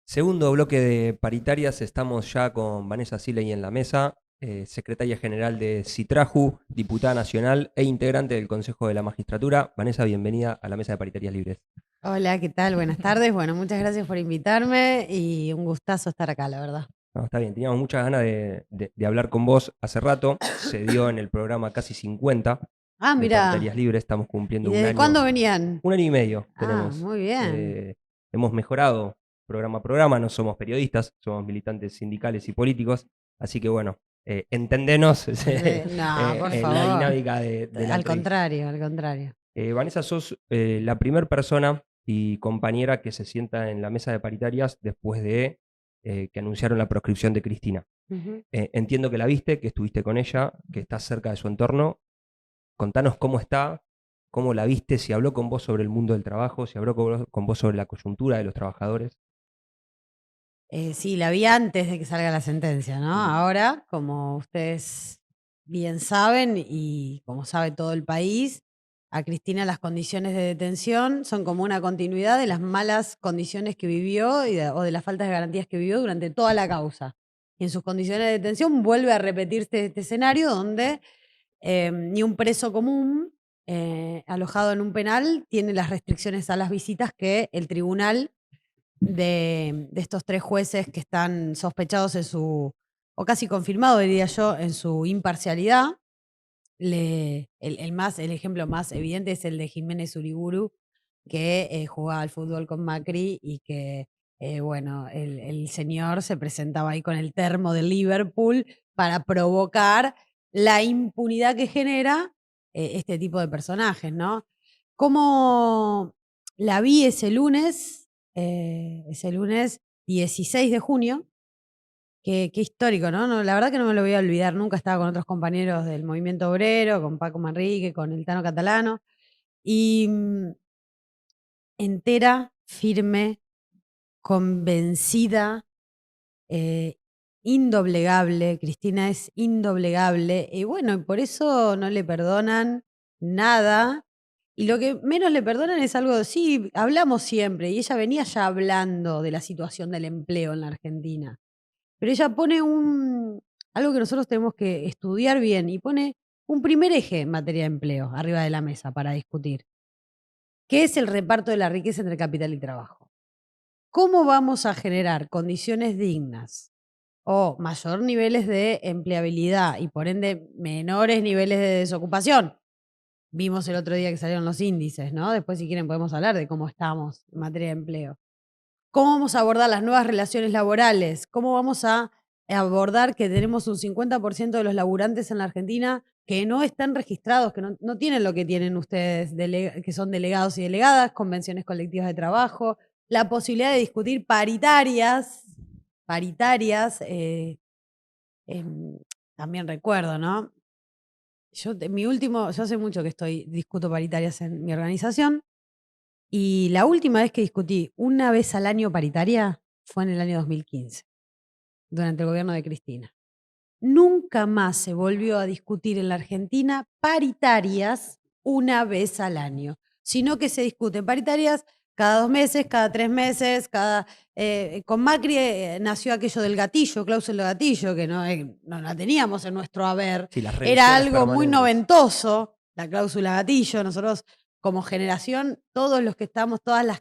Segundo bloque de paritarias, estamos ya con Vanessa Siley en la mesa. secretaria general de Citraju, diputada nacional e integrante del Consejo de la Magistratura. Vanessa, bienvenida a la Mesa de Paritarias Libres. Hola, ¿qué tal? Buenas tardes. Bueno, muchas gracias por invitarme y un gustazo estar acá, la verdad. No, está bien, teníamos muchas ganas de hablar con vos hace rato. Se dio en el programa Casi 50 Ah, de mira. Paritarias Libres. Estamos ¿Y cumpliendo un desde año. cuándo venían? Un año y medio Ah, tenemos. muy bien. Hemos mejorado programa a programa, no somos periodistas, somos militantes sindicales y políticos, así que bueno, entendenos No, por en la favor. dinámica de la Al entrevista. contrario, al contrario. Vanessa, sos la primera persona y compañera que se sienta en la mesa de paritarias después de que anunciaron la proscripción de Cristina. Ujú. Entiendo que la viste, que estuviste con ella, que estás cerca de su entorno. Contanos cómo está, cómo la viste, si habló con vos sobre el mundo del trabajo, si habló con vos sobre la coyuntura de los trabajadores. Sí, la vi antes de que salga la sentencia, ¿no? Ahora, como ustedes bien saben y como sabe todo el país, a Cristina las condiciones de detención son como una continuidad de las malas condiciones que vivió o de las faltas de garantías que vivió durante toda la causa. Y en sus condiciones de detención vuelve a repetirse este escenario donde ni un preso común alojado en un penal tiene las restricciones a las visitas que el tribunal de estos 3 jueces que están sospechados o casi confirmado, diría yo, en su imparcialidad. El ejemplo más evidente es el de Jiménez Uriburu, que jugaba al fútbol con Macri y que, bueno, el señor se presentaba ahí con el termo de Liverpool para provocar la impunidad que genera este tipo de personajes, ¿no? ¿Cómo la vi ese lunes 16 de junio? Qué histórico, ¿no? La verdad que no me lo voy a olvidar nunca. Estaba con otros compañeros del movimiento obrero, con Paco Manrique, con el Tano Catalano, y entera, firme, convencida, eh, indoblegable. Cristina es indoblegable. Y bueno, y por eso no le perdonan nada. Y lo que menos le perdonan es algo, sí, hablamos siempre, y ella venía ya hablando de la situación del empleo en la Argentina. Pero ella pone algo que nosotros tenemos que estudiar bien y pone un primer eje en materia de empleo arriba de la mesa para discutir, que es el reparto de la riqueza entre capital y trabajo. ¿Cómo vamos a generar condiciones dignas o mayor niveles de empleabilidad y por ende menores niveles de desocupación? Vimos el otro día que salieron los índices, ¿no? Después, si quieren, podemos hablar de cómo estamos en materia de empleo. ¿Cómo vamos a abordar las nuevas relaciones laborales? ¿Cómo vamos a abordar que tenemos un 50% de los laburantes en la Argentina que no están registrados, que no tienen lo que tienen ustedes, que son delegados y delegadas, convenciones colectivas de trabajo, la posibilidad de discutir paritarias, también recuerdo, ¿no? Yo hace mucho que discuto paritarias en mi organización. Y la última vez que discutí una vez al año paritaria fue en el año 2015, durante el gobierno de Cristina. Nunca más se volvió a discutir en la Argentina paritarias una vez al año, sino que se discuten paritarias cada 2 meses, cada 3 meses, con Macri nació aquello del gatillo, cláusula de gatillo, que no la teníamos en nuestro haber. Sí, las Era revisiones algo muy permanentes. noventoso, la cláusula gatillo. Nosotros, como generación, todas las que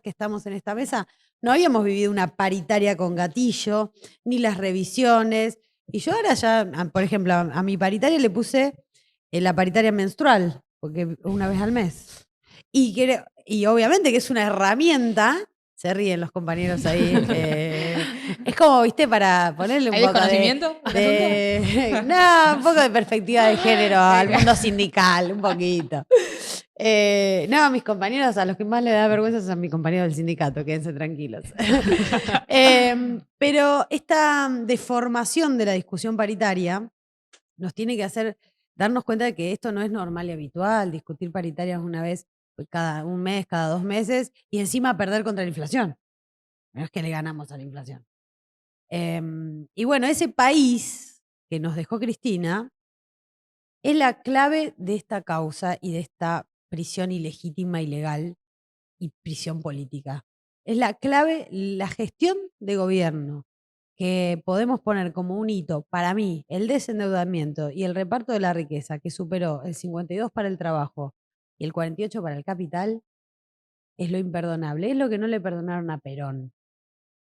estamos en esta mesa, no habíamos vivido una paritaria con gatillo, ni las revisiones. Y yo ahora ya, por ejemplo, a mi paritaria le puse la paritaria menstrual, porque una vez al mes. Y obviamente que es una herramienta, se ríen los compañeros ahí. Es como, viste, para ponerle un ¿Hay poco desconocimiento al no, un poco de perspectiva de género al mundo sindical, un poquito. No, a mis compañeros, a los que más le da vergüenza son a mis compañeros del sindicato, quédense tranquilos. Pero esta deformación de la discusión paritaria nos tiene que hacer darnos cuenta de que esto no es normal y habitual, discutir paritarias una vez cada 1 mes, cada 2 meses, y encima perder contra la inflación. No es que le ganamos a la inflación. Y bueno, ese país que nos dejó Cristina es la clave de esta causa y de esta prisión ilegítima, ilegal y prisión política. Es la clave, la gestión de gobierno que podemos poner como un hito, para mí, el desendeudamiento y el reparto de la riqueza, que superó el 52 para el trabajo y el 48 para el capital, es lo imperdonable. Es lo que no le perdonaron a Perón.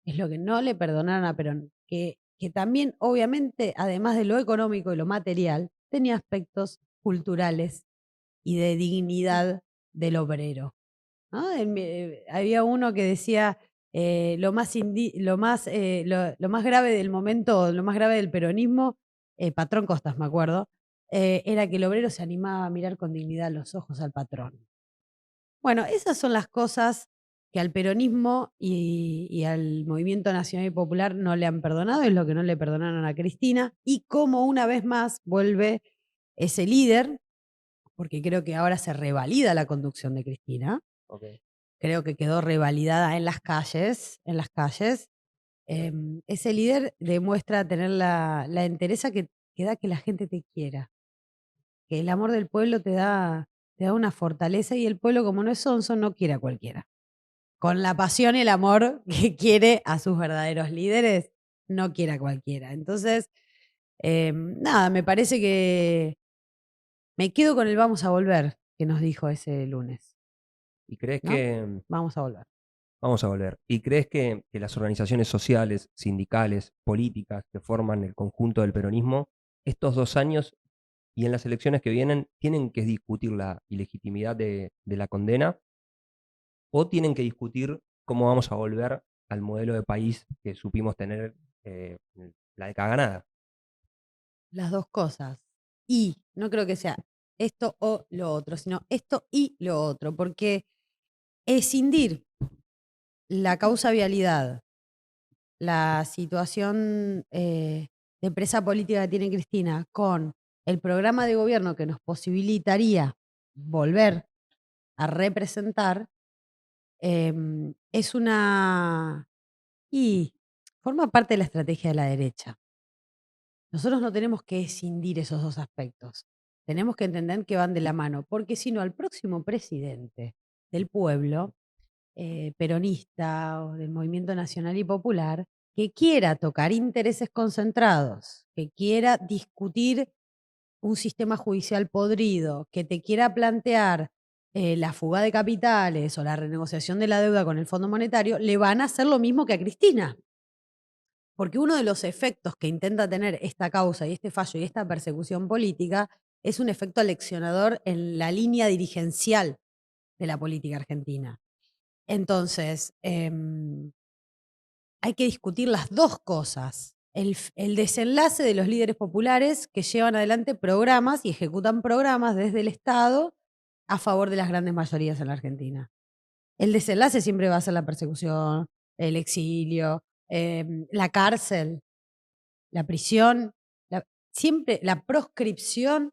Es lo que no le perdonaron a Perón. Que también, obviamente, además de lo económico y lo material, tenía aspectos culturales y de dignidad del obrero, ¿no? Había uno que decía lo más grave del momento, lo más grave del peronismo, Patrón Costas, me acuerdo, era que el obrero se animaba a mirar con dignidad a los ojos al patrón. Bueno, esas son las cosas que al peronismo y al movimiento nacional y popular no le han perdonado, es lo que no le perdonaron a Cristina, y como una vez más vuelve ese líder, porque creo que ahora se revalida la conducción de Cristina. Ok. Creo que quedó revalidada en las calles. Ese líder demuestra tener la entereza que da que la gente te quiera. Que el amor del pueblo te da una fortaleza, y el pueblo, como no es sonso, no quiere a cualquiera. Con la pasión y el amor que quiere a sus verdaderos líderes, no quiere a cualquiera. Entonces, nada, me parece que me quedo con el vamos a volver que nos dijo ese lunes. ¿Y crees ¿No? que Vamos a volver. vamos a volver? ¿Y crees que las organizaciones sociales, sindicales, políticas que forman el conjunto del peronismo, estos 2 años y en las elecciones que vienen, tienen que discutir la ilegitimidad de la condena, o tienen que discutir cómo vamos a volver al modelo de país que supimos tener la década ganada? Las dos cosas. Y no creo que sea esto o lo otro, sino esto y lo otro, porque escindir la causa vialidad, la situación de presa política que tiene Cristina, con el programa de gobierno que nos posibilitaría volver a representar, es una... y forma parte de la estrategia de la derecha. Nosotros no tenemos que escindir esos dos aspectos. Tenemos que entender que van de la mano, porque si no, al próximo presidente del pueblo, peronista o del movimiento nacional y popular, que quiera tocar intereses concentrados, que quiera discutir un sistema judicial podrido, que te quiera plantear la fuga de capitales o la renegociación de la deuda con el Fondo Monetario, le van a hacer lo mismo que a Cristina. Porque uno de los efectos que intenta tener esta causa y este fallo y esta persecución política es un efecto aleccionador en la línea dirigencial de la política argentina. Entonces, hay que discutir las dos cosas. El desenlace de los líderes populares que llevan adelante programas y ejecutan programas desde el Estado a favor de las grandes mayorías en la Argentina. El desenlace siempre va a ser la persecución, el exilio, la cárcel, la prisión, siempre la proscripción.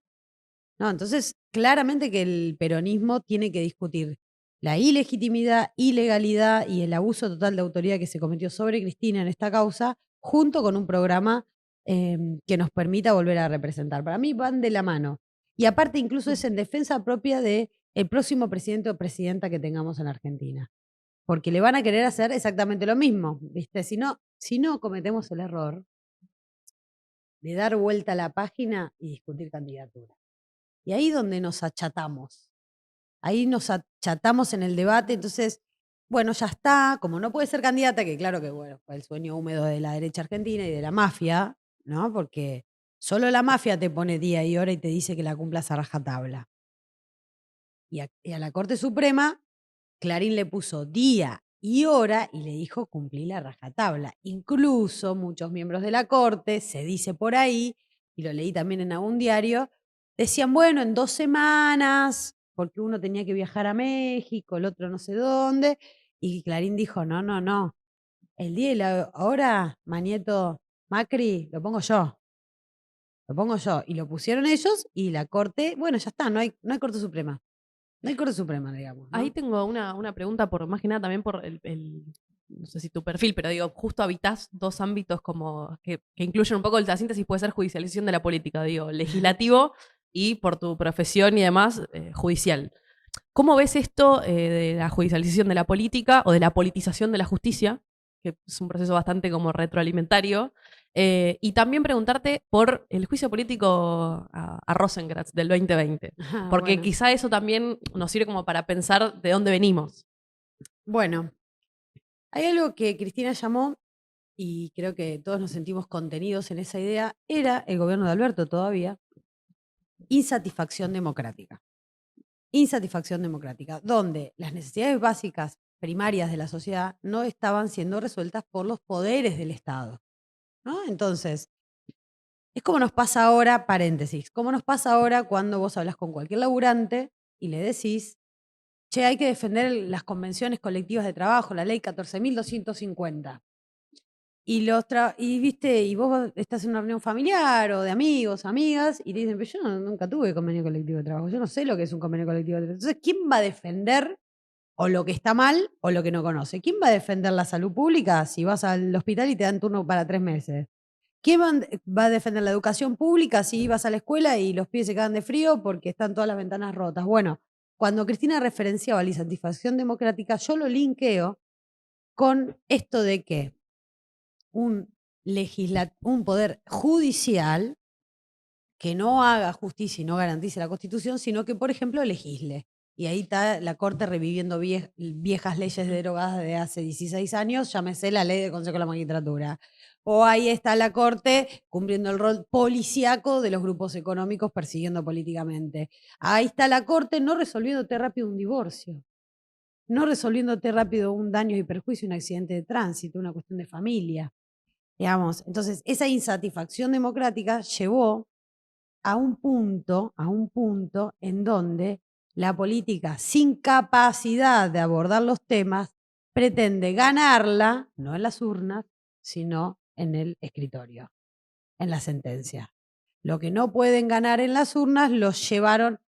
No, entonces, claramente que el peronismo tiene que discutir la ilegitimidad, ilegalidad y el abuso total de autoridad que se cometió sobre Cristina en esta causa, junto con un programa que nos permita volver a representar. Para mí van de la mano. Y aparte, incluso es en defensa propia del próximo presidente o presidenta que tengamos en Argentina. Porque le van a querer hacer exactamente lo mismo, ¿viste? Si no cometemos el error de dar vuelta a la página y discutir candidatura. Y ahí es donde nos achatamos. Ahí nos achatamos en el debate. Entonces, bueno, ya está. Como no puede ser candidata, que claro que bueno, fue el sueño húmedo de la derecha argentina y de la mafia, ¿no? Porque solo la mafia te pone día y hora y te dice que la cumplas a rajatabla. Y a la Corte Suprema, Clarín le puso día y hora y le dijo cumplí la rajatabla. Incluso muchos miembros de la Corte, se dice por ahí, y lo leí también en algún diario, decían, bueno, en 2 semanas, porque uno tenía que viajar a México, el otro no sé dónde, y Clarín dijo, no, el día y la hora, Manieto, Macri, lo pongo yo. Y lo pusieron ellos y la Corte, bueno, ya está, no hay Corte Suprema. No hay Corte Suprema, digamos, ¿no? Ahí tengo una pregunta, por más que nada también por no sé si tu perfil, pero digo, justo habitás 2 ámbitos como que incluyen un poco la síntesis, puede ser judicialización de la política, digo, legislativo y por tu profesión y demás, judicial. ¿Cómo ves esto de la judicialización de la política o de la politización de la justicia? que es un proceso bastante como retroalimentario. Y también preguntarte por el juicio político a Rosenkrantz del 2020. Porque Bueno. quizá eso también nos sirve como para pensar de dónde venimos. Bueno, hay algo que Cristina llamó, y creo que todos nos sentimos contenidos en esa idea, era el gobierno de Alberto todavía, insatisfacción democrática. Insatisfacción democrática, donde las necesidades básicas primarias de la sociedad no estaban siendo resueltas por los poderes del Estado, ¿no? Entonces, es como nos pasa ahora, paréntesis, como nos pasa ahora cuando vos hablas con cualquier laburante y le decís, che, hay que defender las convenciones colectivas de trabajo, la ley 14.250. ¿Viste? Y vos estás en una reunión familiar o de amigos, amigas, y te dicen, pero yo nunca tuve convenio colectivo de trabajo, yo no sé lo que es un convenio colectivo de trabajo. Entonces, ¿quién va a defender o lo que está mal o lo que no conoce? ¿Quién va a defender la salud pública si vas al hospital y te dan turno para 3 meses? ¿Quién va a defender la educación pública si vas a la escuela y los pies se quedan de frío porque están todas las ventanas rotas? Bueno, cuando Cristina referenciaba la insatisfacción democrática, yo lo linkeo con esto de que un poder judicial que no haga justicia y no garantice la Constitución, sino que, por ejemplo, legisle. Y ahí está la Corte reviviendo viejas leyes derogadas de hace 16 años, llámese la ley del Consejo de la Magistratura. O ahí está la Corte cumpliendo el rol policíaco de los grupos económicos persiguiendo políticamente. Ahí está la Corte no resolviéndote rápido un divorcio, no resolviéndote rápido un daño y perjuicio, un accidente de tránsito, una cuestión de familia. Digamos, entonces, esa insatisfacción democrática llevó a un punto en donde la política, sin capacidad de abordar los temas, pretende ganarla, no en las urnas, sino en el escritorio, en la sentencia. Lo que no pueden ganar en las urnas los llevaron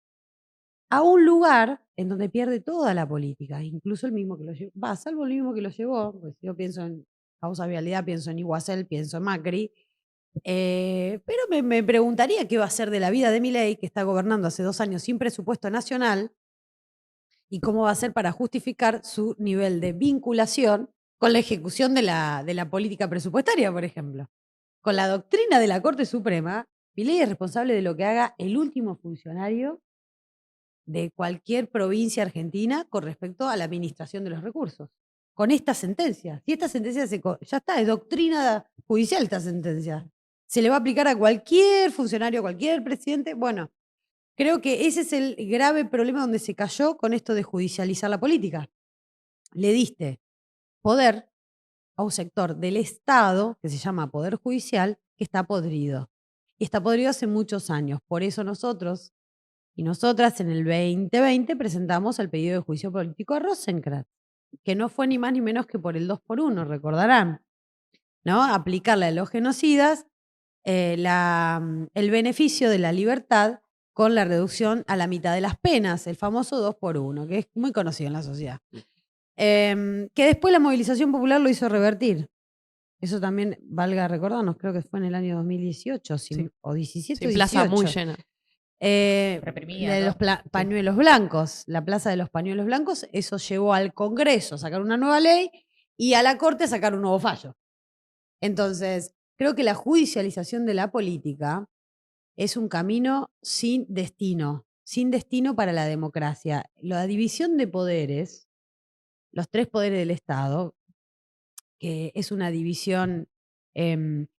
a un lugar en donde pierde toda la política, incluso el mismo que lo llevó, salvo el mismo que lo llevó, pues yo pienso en causa vialidad, pienso en Iguacel, pienso en Macri, pero me preguntaría qué va a ser de la vida de Milei, que está gobernando hace 2 años sin presupuesto nacional, y cómo va a ser para justificar su nivel de vinculación con la ejecución de la política presupuestaria, por ejemplo. Con la doctrina de la Corte Suprema, Milei es responsable de lo que haga el último funcionario de cualquier provincia argentina con respecto a la administración de los recursos. Con esta sentencia. Si esta sentencia ya está, es doctrina judicial esta sentencia. Se le va a aplicar a cualquier funcionario, a cualquier presidente. Bueno, creo que ese es el grave problema donde se cayó con esto de judicializar la política. Le diste poder a un sector del Estado que se llama Poder Judicial que está podrido. Y está podrido hace muchos años. Por eso nosotros y nosotras en el 2020 presentamos el pedido de juicio político a Rosenkrantz, que no fue ni más ni menos que por el 2x1, recordarán, ¿no? Aplicarle a los genocidas el beneficio de la libertad con la reducción a la mitad de las penas, el famoso 2x1, que es muy conocido en la sociedad. Que después la movilización popular lo hizo revertir. Eso también, valga recordarnos, creo que fue en el año 2018 Sí. o 17 Sí, o plaza 18. muy llena. Reprimida, De los pañuelos blancos, la plaza de los pañuelos blancos, eso llevó al Congreso a sacar una nueva ley y a la Corte a sacar un nuevo fallo. Entonces, creo que la judicialización de la política es un camino sin destino para la democracia. La división de poderes, los 3 poderes del Estado, que es una división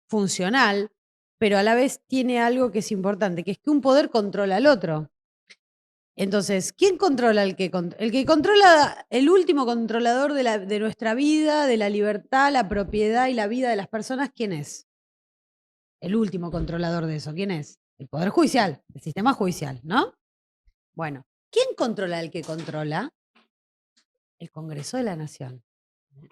funcional, pero a la vez tiene algo que es importante, que es que un poder controla al otro. Entonces, ¿quién controla el que controla el último controlador de nuestra vida, de la libertad, la propiedad y la vida de las personas? ¿Quién es? El último controlador de eso, ¿quién es? El Poder Judicial, el sistema judicial, ¿no? Bueno, ¿quién controla el que controla? El Congreso de la Nación.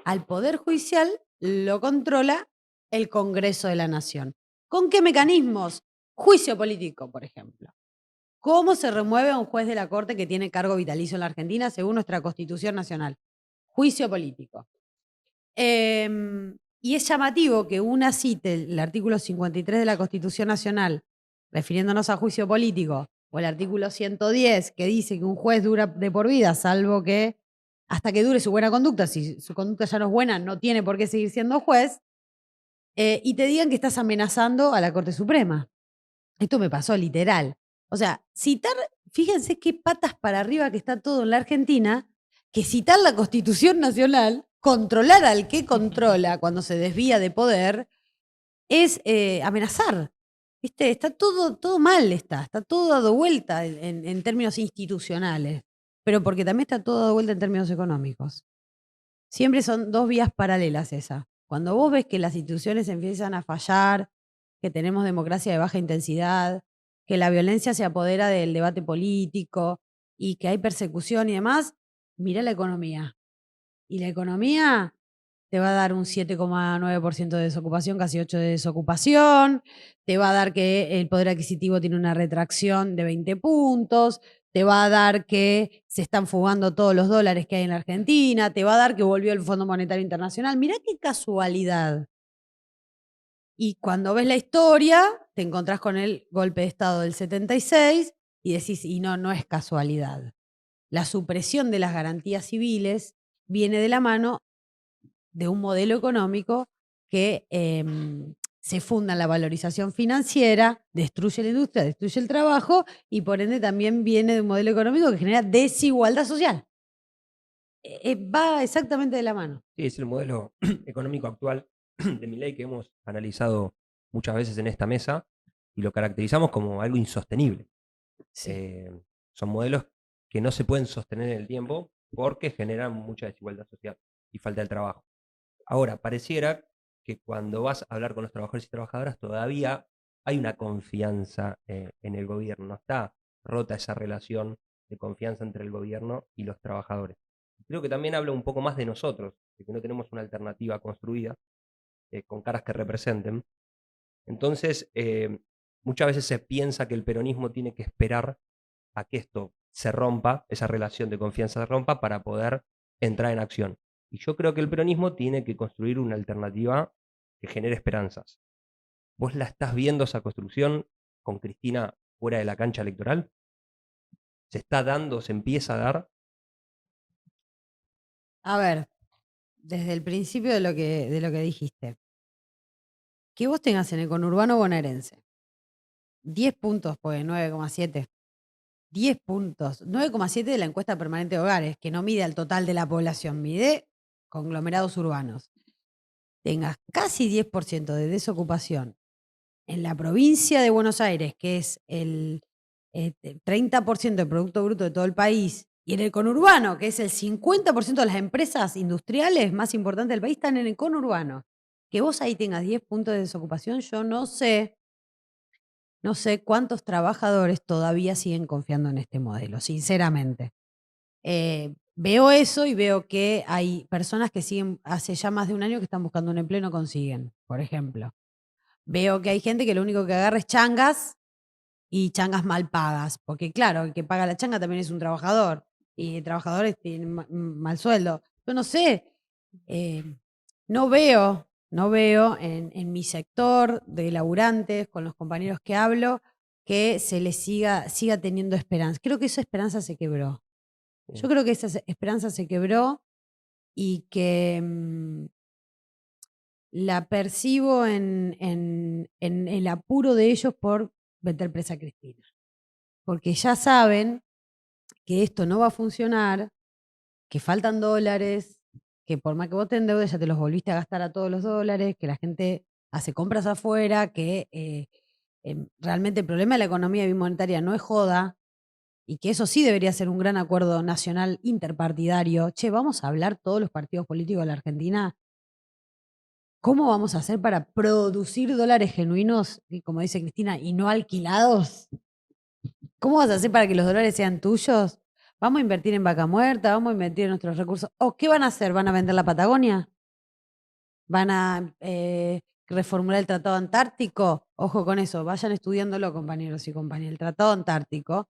Al Poder Judicial lo controla el Congreso de la Nación. ¿Con qué mecanismos? Juicio político, por ejemplo. ¿Cómo se remueve a un juez de la Corte que tiene cargo vitalicio en la Argentina según nuestra Constitución Nacional? Juicio político. Y es llamativo que una cite el artículo 53 de la Constitución Nacional, refiriéndonos a juicio político, o el artículo 110, que dice que un juez dura de por vida, salvo que hasta que dure su buena conducta. Si su conducta ya no es buena, no tiene por qué seguir siendo juez. Y te digan que estás amenazando a la Corte Suprema. Esto me pasó literal. O sea, fíjense qué patas para arriba que está todo en la Argentina, que citar la Constitución Nacional, controlar al que controla cuando se desvía de poder, es amenazar. ¿Viste? Está todo mal, está todo dado vuelta en términos institucionales, pero porque también está todo dado vuelta en términos económicos. Siempre son dos vías paralelas esas. Cuando vos ves que las instituciones empiezan a fallar, que tenemos democracia de baja intensidad, que la violencia se apodera del debate político y que hay persecución y demás, mirá la economía. Y la economía te va a dar un 7,9% de desocupación, casi 8% de desocupación, te va a dar que el poder adquisitivo tiene una retracción de 20 puntos, te va a dar que se están fugando todos los dólares que hay en la Argentina, te va a dar que volvió el Fondo Monetario Internacional. Mirá qué casualidad. Y cuando ves la historia, te encontrás con el golpe de Estado del 76 y decís, y no es casualidad. La supresión de las garantías civiles viene de la mano de un modelo económico que se funda en la valorización financiera, destruye la industria, destruye el trabajo y por ende también viene de un modelo económico que genera desigualdad social. Va exactamente de la mano. Sí, es el modelo económico actual de Milei que hemos analizado muchas veces en esta mesa y lo caracterizamos como algo insostenible. Sí. Son modelos que no se pueden sostener en el tiempo porque generan mucha desigualdad social y falta de trabajo. Ahora, pareciera que cuando vas a hablar con los trabajadores y trabajadoras todavía hay una confianza en el gobierno, no está rota esa relación de confianza entre el gobierno y los trabajadores. Creo que también habla un poco más de nosotros, de que no tenemos una alternativa construida con caras que representen. Entonces, muchas veces se piensa que el peronismo tiene que esperar a que esto se rompa, esa relación de confianza se rompa para poder entrar en acción. Y yo creo que el peronismo tiene que construir una alternativa que genere esperanzas. ¿Vos la estás viendo esa construcción con Cristina fuera de la cancha electoral? ¿Se está dando, se empieza a dar? A ver, desde el principio de lo que dijiste. Que vos tengas en el conurbano bonaerense 10 puntos, pues 9,7. 10 puntos. 9,7 de la encuesta permanente de hogares, que no mide al total de la población, mide conglomerados urbanos. Tengas casi 10% de desocupación en la provincia de Buenos Aires, que es el 30% del Producto Bruto de todo el país, y en el conurbano, que es el 50% de las empresas industriales más importantes del país, están en el conurbano. Que vos ahí tengas 10 puntos de desocupación, yo no sé cuántos trabajadores todavía siguen confiando en este modelo, sinceramente. Veo eso y veo que hay personas que siguen hace ya más de un año que están buscando un empleo y no consiguen, por ejemplo. Veo que hay gente que lo único que agarra es changas y changas mal pagas, porque claro, el que paga la changa también es un trabajador y trabajadores tienen mal sueldo. Yo no sé, no veo en mi sector de laburantes, con los compañeros que hablo, que se les siga teniendo esperanza. Creo que esa esperanza se quebró. Yo creo que esa esperanza se quebró y que la percibo en el apuro de ellos por meter presa a Cristina. Porque ya saben que esto no va a funcionar, que faltan dólares, que por más que vos te endeudes ya te los volviste a gastar a todos los dólares, que la gente hace compras afuera, que realmente el problema de la economía bimonetaria no es joda y que eso sí debería ser un gran acuerdo nacional interpartidario. Che, vamos a hablar todos los partidos políticos de la Argentina. ¿Cómo vamos a hacer para producir dólares genuinos, y como dice Cristina, y no alquilados? ¿Cómo vas a hacer para que los dólares sean tuyos? ¿Vamos a invertir en vaca muerta? ¿Vamos a invertir en nuestros recursos? ¿O qué van a hacer? ¿Van a vender la Patagonia? ¿Van a reformular el Tratado Antártico? Ojo con eso, vayan estudiándolo, compañeros y compañeras. El Tratado Antártico,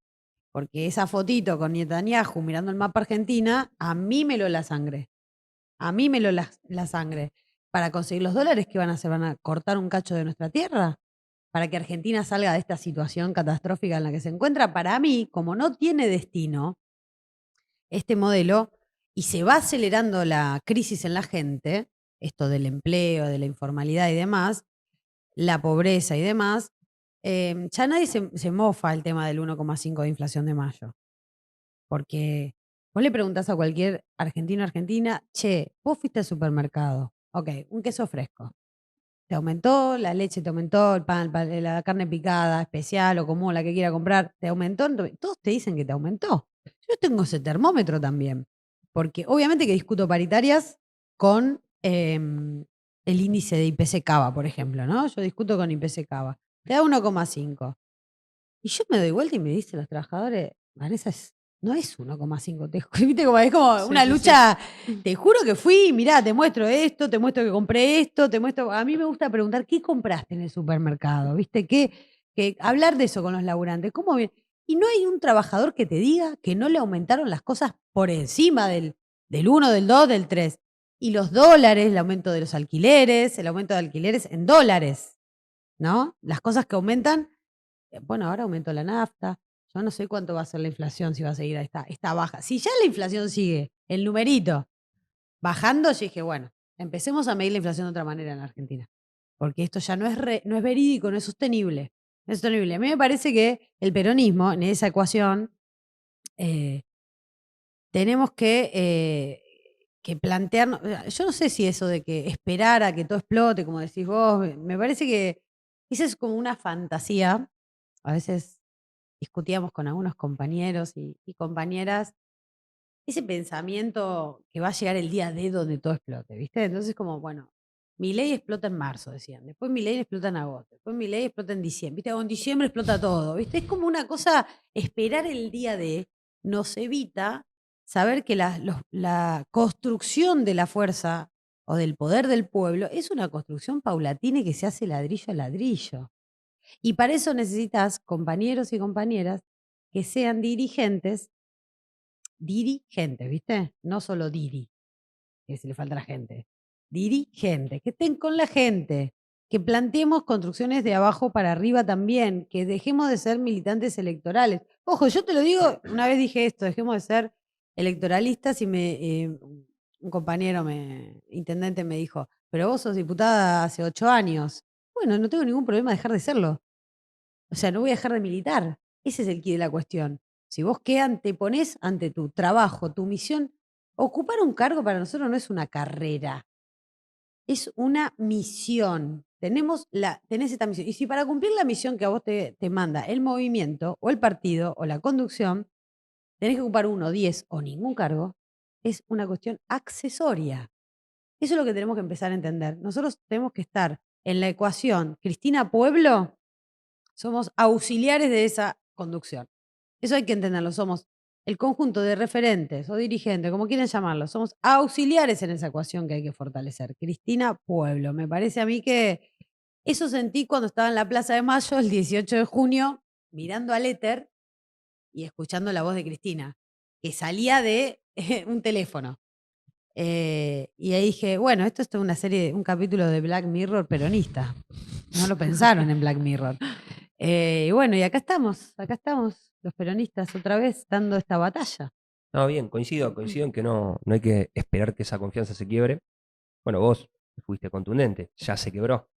porque esa fotito con Netanyahu mirando el mapa Argentina, a mí me lo la sangre. A mí me lo la sangre. Para conseguir los dólares, ¿qué van a hacer? ¿Van a cortar un cacho de nuestra tierra? Para que Argentina salga de esta situación catastrófica en la que se encuentra. Para mí, como no tiene destino, este modelo y se va acelerando la crisis en la gente, esto del empleo, de la informalidad y demás, la pobreza y demás, ya nadie se mofa el tema del 1,5 de inflación de mayo. Porque vos le preguntás a cualquier argentino o argentina, che, vos fuiste al supermercado, ok, un queso fresco. ¿Te aumentó? La leche te aumentó, el pan, la carne picada, especial o común, la que quiera comprar, ¿te aumentó? Todos te dicen que te aumentó. Yo tengo ese termómetro también. Porque obviamente que discuto paritarias con el índice de IPC Cava, por ejemplo, ¿no? Yo discuto con IPC Cava. Te da 1,5. Y yo me doy vuelta y me dicen los trabajadores, Vanessa, no es 1,5. ¿Viste? Es como Sí, una sí, lucha. Te juro que fui, mirá, te muestro esto, te muestro que compré esto, te muestro. A mí me gusta preguntar, ¿qué compraste en el supermercado? ¿Viste? Hablar de eso con los laburantes. ¿Cómo bien? Y no hay un trabajador que te diga que no le aumentaron las cosas por encima del 1, del 2, del 3. Y los dólares, el aumento de los alquileres, el aumento de alquileres en dólares, ¿no? Las cosas que aumentan. Bueno, ahora aumentó la nafta. Yo no sé cuánto va a ser la inflación, si va a seguir a esta baja. Si ya la inflación sigue, el numerito, bajando, yo dije, bueno, empecemos a medir la inflación de otra manera en la Argentina. Porque esto ya no es verídico, no es sostenible. No es sostenible. A mí me parece que el peronismo, en esa ecuación, tenemos que plantearnos. Yo no sé si eso de que esperar a que todo explote, como decís vos, me parece que esa es como una fantasía. A veces discutíamos con algunos compañeros y compañeras ese pensamiento que va a llegar el día D donde todo explote, ¿viste? Entonces, como, bueno, mi ley explota en marzo, decían. Después mi ley explota en agosto. Después mi ley explota en diciembre. ¿Viste? O en diciembre explota todo, ¿viste? Es como una cosa, esperar el día D nos evita saber que la construcción de la fuerza o del poder del pueblo es una construcción paulatina y que se hace ladrillo a ladrillo. Y para eso necesitas compañeros y compañeras que sean dirigentes, ¿viste? No solo diri, que se le falta a la gente. Dirigentes, que estén con la gente, que planteemos construcciones de abajo para arriba también, que dejemos de ser militantes electorales. Ojo, yo te lo digo, una vez dije esto, dejemos de ser electoralistas y un compañero, intendente, me dijo, pero vos sos diputada hace 8 años. Bueno, no tengo ningún problema dejar de serlo. O sea, no voy a dejar de militar. Ese es el quid de la cuestión. Si vos qué anteponés ante tu trabajo, tu misión, ocupar un cargo para nosotros no es una carrera, es una misión. Tenés esta misión. Y si para cumplir la misión que a vos te manda el movimiento o el partido o la conducción, tenés que ocupar 1, 10 o ningún cargo, es una cuestión accesoria. Eso es lo que tenemos que empezar a entender. Nosotros tenemos que estar en la ecuación Cristina Pueblo. Somos auxiliares de esa conducción. Eso hay que entenderlo. Somos el conjunto de referentes o dirigentes, como quieran llamarlo. Somos auxiliares en esa ecuación que hay que fortalecer. Cristina Pueblo. Me parece a mí que eso sentí cuando estaba en la Plaza de Mayo el 18 de junio, mirando al éter y escuchando la voz de Cristina, que salía de un teléfono. Y ahí dije, bueno, esto es una serie, un capítulo de Black Mirror peronista. No lo pensaron en Black Mirror. Y bueno, y acá estamos, los peronistas otra vez dando esta batalla. No, bien, coincido en que no hay que esperar que esa confianza se quiebre. Bueno, vos fuiste contundente, ya se quebró.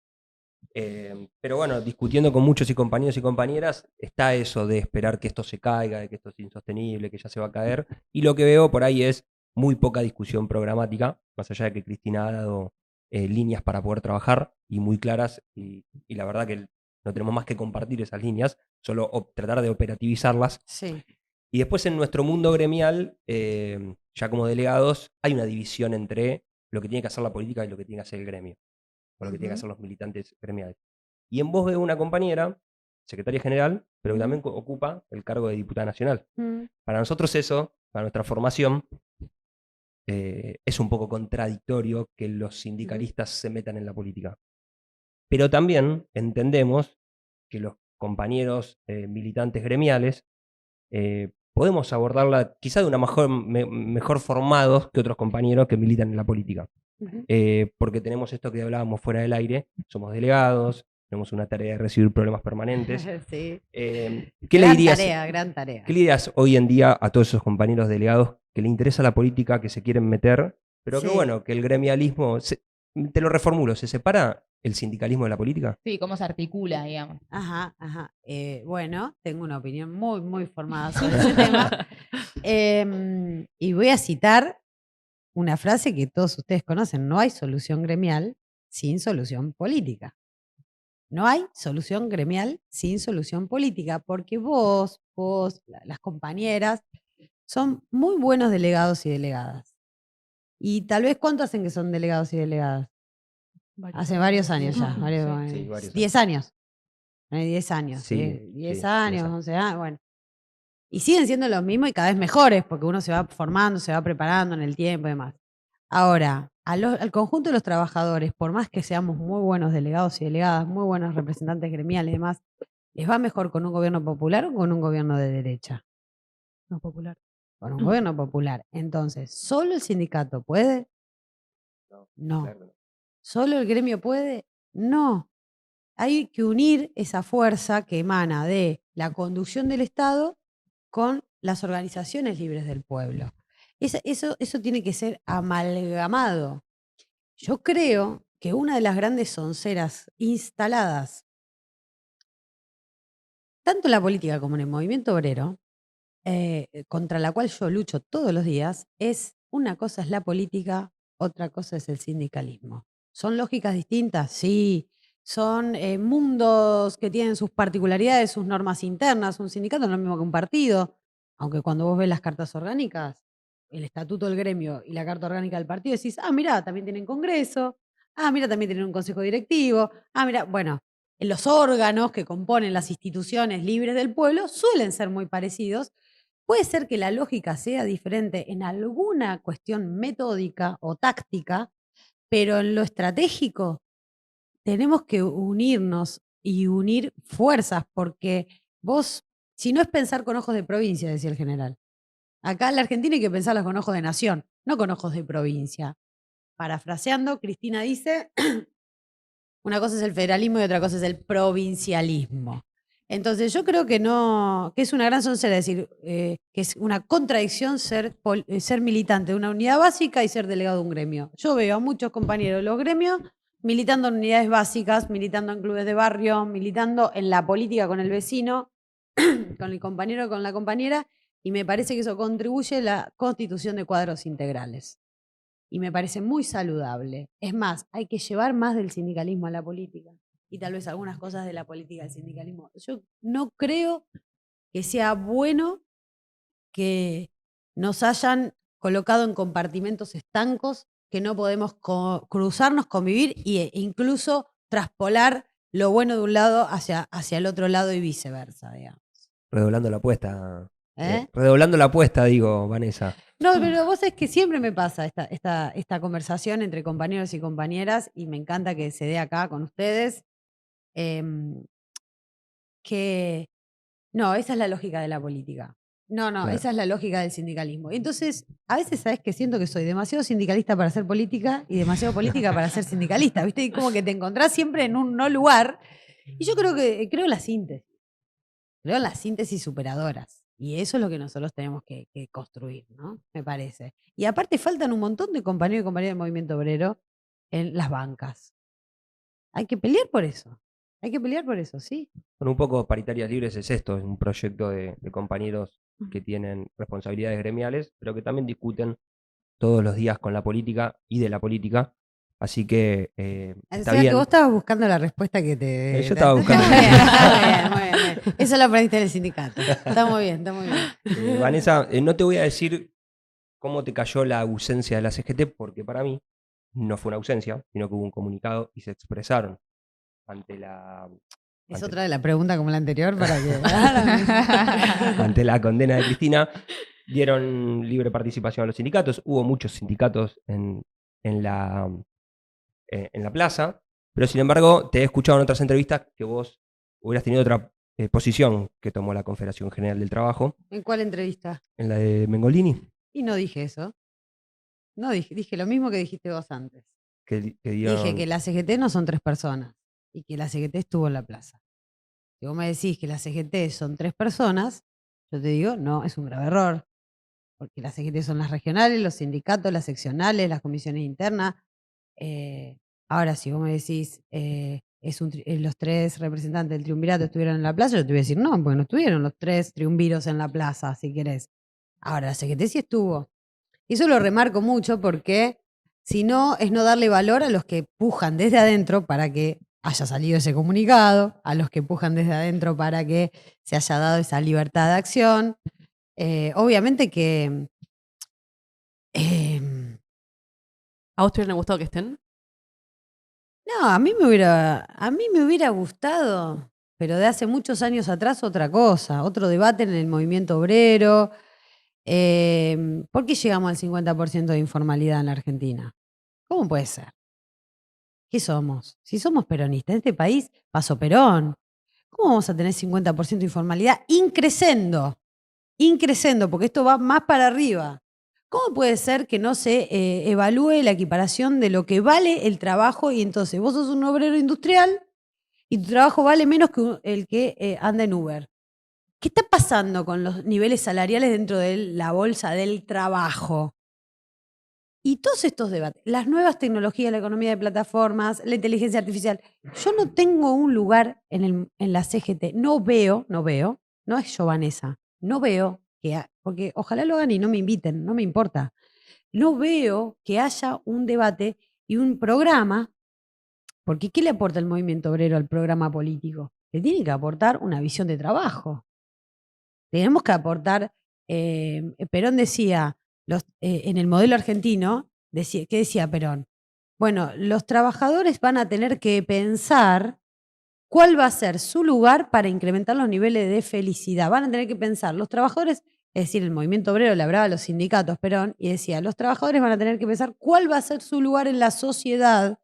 Pero bueno, discutiendo con muchos y compañeros y compañeras, está eso de esperar que esto se caiga, de que esto es insostenible, que ya se va a caer. Y lo que veo por ahí es muy poca discusión programática, más allá de que Cristina ha dado líneas para poder trabajar y muy claras. Y la verdad que no tenemos más que compartir esas líneas, solo tratar de operativizarlas. Sí. Y después en nuestro mundo gremial, ya como delegados, hay una división entre lo que tiene que hacer la política y lo que tiene que hacer el gremio, o lo que tienen que hacer los militantes gremiales. Y en vos veo una compañera, secretaria general, pero que también ocupa el cargo de diputada nacional. Para nosotros eso, para nuestra formación, es un poco contradictorio que los sindicalistas se metan en la política. Pero también entendemos que los compañeros militantes gremiales podemos abordarla quizá de una mejor formados que otros compañeros que militan en la política. Porque tenemos esto que hablábamos fuera del aire, somos delegados, tenemos una tarea de recibir problemas permanentes. Sí. ¿Qué le Gran dirías? tarea, gran tarea. ¿Qué le dirías hoy en día a todos esos compañeros delegados que le interesa la política, que se quieren meter, pero que Sí. bueno, que el gremialismo, te lo reformulo, ¿se separa el sindicalismo de la política? Sí, cómo se articula, digamos. Ajá, ajá. Bueno, tengo una opinión muy, muy formada sobre ese tema. Y voy a citar una frase que todos ustedes conocen. No hay solución gremial sin solución política. No hay solución gremial sin solución política, porque vos, las compañeras, son muy buenos delegados y delegadas. Y tal vez, ¿cuánto hacen que son delegados y delegadas? Hace varios años ya. Sí. Varios, Sí, varios 10 años. 10 años. Sí, 10 sí, 10 años, años. 11 años, bueno. Y siguen siendo los mismos y cada vez mejores, porque uno se va formando, se va preparando en el tiempo y demás. Ahora, al conjunto de los trabajadores, por más que seamos muy buenos delegados y delegadas, muy buenos representantes gremiales y demás, ¿les va mejor con un gobierno popular o con un gobierno de derecha? No popular. Con un gobierno popular. Entonces, ¿solo el sindicato puede? No. Claro que no. ¿Solo el gremio puede? No. Hay que unir esa fuerza que emana de la conducción del Estado con las organizaciones libres del pueblo. Eso tiene que ser amalgamado. Yo creo que una de las grandes sonceras instaladas, tanto en la política como en el movimiento obrero, contra la cual yo lucho todos los días, es una cosa es la política, otra cosa es el sindicalismo. ¿Son lógicas distintas? Sí. Son mundos que tienen sus particularidades, sus normas internas. Un sindicato no es lo mismo que un partido, aunque cuando vos ves las cartas orgánicas, el estatuto del gremio y la carta orgánica del partido, decís, ah, mira, también tienen congreso, ah, mira, también tienen un consejo directivo, ah, mira, bueno, los órganos que componen las instituciones libres del pueblo suelen ser muy parecidos. Puede ser que la lógica sea diferente en alguna cuestión metódica o táctica, pero en lo estratégico tenemos que unirnos y unir fuerzas, porque vos, si no es pensar con ojos de provincia, decía el general. Acá en la Argentina hay que pensarlas con ojos de nación, no con ojos de provincia. Parafraseando, Cristina dice, una cosa es el federalismo y otra cosa es el provincialismo. Entonces yo creo que no, que es una gran soncera decir que es una contradicción ser militante de una unidad básica y ser delegado de un gremio. Yo veo a muchos compañeros de los gremios militando en unidades básicas, militando en clubes de barrio, militando en la política con el vecino, con el compañero, con la compañera, y me parece que eso contribuye a la constitución de cuadros integrales. Y me parece muy saludable. Es más, hay que llevar más del sindicalismo a la política y tal vez algunas cosas de la política al sindicalismo. Yo no creo que sea bueno que nos hayan colocado en compartimentos estancos que no podemos cruzarnos, convivir e incluso traspolar lo bueno de un lado hacia el otro lado y viceversa, digamos. Redoblando la apuesta. ¿Eh? Redoblando la apuesta, digo, Vanessa. No, pero vos sabés que siempre me pasa esta conversación entre compañeros y compañeras y me encanta que se dé acá con ustedes. Que no, esa es la lógica de la política. No, Claro. esa es la lógica del sindicalismo. Entonces, a veces sabes que siento que soy demasiado sindicalista para hacer política y demasiado política para ser sindicalista, ¿viste? Y como que te encontrás siempre en un no lugar. Y yo creo en la síntesis. Creo en las síntesis superadoras. Y eso es lo que nosotros tenemos que construir, ¿no? Me parece. Y aparte faltan un montón de compañeros y compañeras del movimiento obrero en las bancas. Hay que pelear por eso. Hay que pelear por eso, sí. Bueno, un poco Paritarias Libres es esto, es un proyecto de compañeros que tienen responsabilidades gremiales, pero que también discuten todos los días con la política y de la política. Así que O está sea bien. que vos estabas buscando la respuesta que te... Yo estaba buscando. Muy bien, muy bien, muy bien. Eso lo aprendiste en el sindicato. Está muy bien, está muy bien. Vanessa, no te voy a decir cómo te cayó la ausencia de la CGT, porque para mí no fue una ausencia, sino que hubo un comunicado y se expresaron ante la... Es otra de la pregunta como la anterior para que... ante la condena de Cristina, dieron libre participación a los sindicatos. Hubo muchos sindicatos en la plaza, pero sin embargo te he escuchado en otras entrevistas que vos hubieras tenido otra posición que tomó la Confederación General del Trabajo. ¿En cuál entrevista? En la de Mengolini. Y no dije eso. No dije lo mismo que dijiste vos antes. Que dieron... Dije que la CGT no son 3 personas. y que la CGT estuvo en la plaza. Si vos me decís que la CGT son 3 personas, yo te digo, no, es un grave error. Porque las CGT son las regionales, los sindicatos, las seccionales, las comisiones internas. Ahora, si vos me decís, los 3 representantes del triunvirato estuvieron en la plaza, yo te voy a decir, no, porque no estuvieron los 3 triunviros en la plaza, si querés. Ahora, la CGT sí estuvo. Y eso lo remarco mucho porque si no, es no darle valor a los que pujan desde adentro para que haya salido ese comunicado, a los que pujan desde adentro para que se haya dado esa libertad de acción. Obviamente que ¿A vos te hubiera gustado que estén? no, a mí me hubiera gustado, pero de hace muchos años atrás otra cosa, otro debate en el movimiento obrero. ¿Por qué llegamos al 50% de informalidad en la Argentina? ¿Cómo puede ser? ¿Qué somos? Si somos peronistas, en este país pasó Perón. ¿Cómo vamos a tener 50% de informalidad increciendo? Increciendo, porque esto va más para arriba. ¿Cómo puede ser que no se evalúe la equiparación de lo que vale el trabajo y entonces vos sos un obrero industrial y tu trabajo vale menos que el que anda en Uber? ¿Qué está pasando con los niveles salariales dentro de la bolsa del trabajo? Y todos estos debates, las nuevas tecnologías, la economía de plataformas, la inteligencia artificial. Yo no tengo un lugar en la CGT. No veo, no es yo, Vanessa, no veo porque ojalá lo hagan y no me inviten, no me importa. No veo que haya un debate y un programa, porque ¿qué le aporta el movimiento obrero al programa político? Le tiene que aportar una visión de trabajo. Tenemos que aportar, Perón decía, en el modelo argentino, ¿qué decía Perón? Bueno, los trabajadores van a tener que pensar cuál va a ser su lugar para incrementar los niveles de felicidad. Van a tener que pensar, los trabajadores, es decir, el movimiento obrero le hablaba a los sindicatos, Perón, y decía, los trabajadores van a tener que pensar cuál va a ser su lugar en la sociedad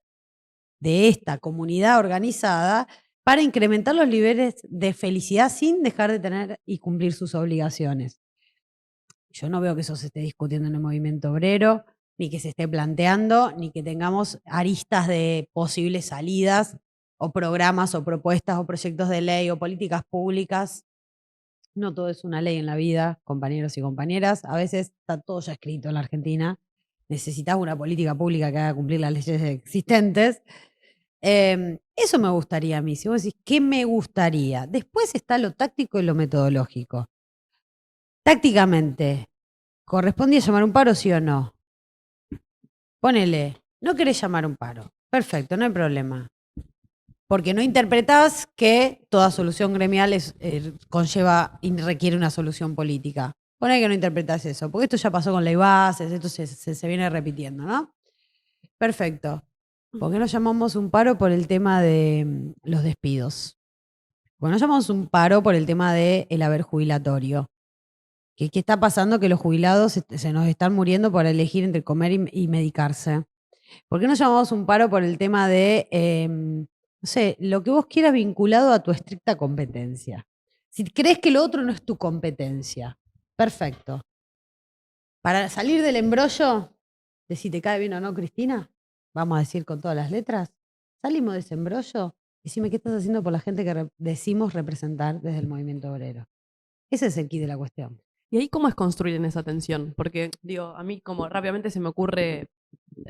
de esta comunidad organizada para incrementar los niveles de felicidad sin dejar de tener y cumplir sus obligaciones. Yo no veo que eso se esté discutiendo en el movimiento obrero, ni que se esté planteando, ni que tengamos aristas de posibles salidas o programas o propuestas o proyectos de ley o políticas públicas. No todo es una ley en la vida, compañeros y compañeras. A veces está todo ya escrito en la Argentina. Necesitas una política pública que haga cumplir las leyes existentes. Eso me gustaría a mí. Si vos decís, ¿qué me gustaría? Después está lo táctico y lo metodológico. Tácticamente, ¿correspondía llamar un paro, sí o no? Ponele, no querés llamar un paro. Perfecto, no hay problema. Porque no interpretás que toda solución gremial conlleva y requiere una solución política. Ponele que no interpretás eso, porque esto ya pasó con ley bases, esto se viene repitiendo, ¿no? Perfecto. ¿Por qué no llamamos un paro por el tema de los despidos? ¿Por qué no llamamos un paro por el tema del haber jubilatorio? ¿Qué está pasando? Que los jubilados se nos están muriendo por elegir entre comer y medicarse. ¿Por qué no llamamos un paro por el tema de, no sé, lo que vos quieras vinculado a tu estricta competencia? Si crees que lo otro no es tu competencia, perfecto. Para salir del embrollo de si te cae bien o no, Cristina, vamos a decir con todas las letras, salimos de ese embrollo, decime qué estás haciendo por la gente que decimos representar desde el movimiento obrero. Ese es el quid de la cuestión. ¿Y ahí cómo es construir en esa tensión? Porque, digo, a mí como rápidamente se me ocurre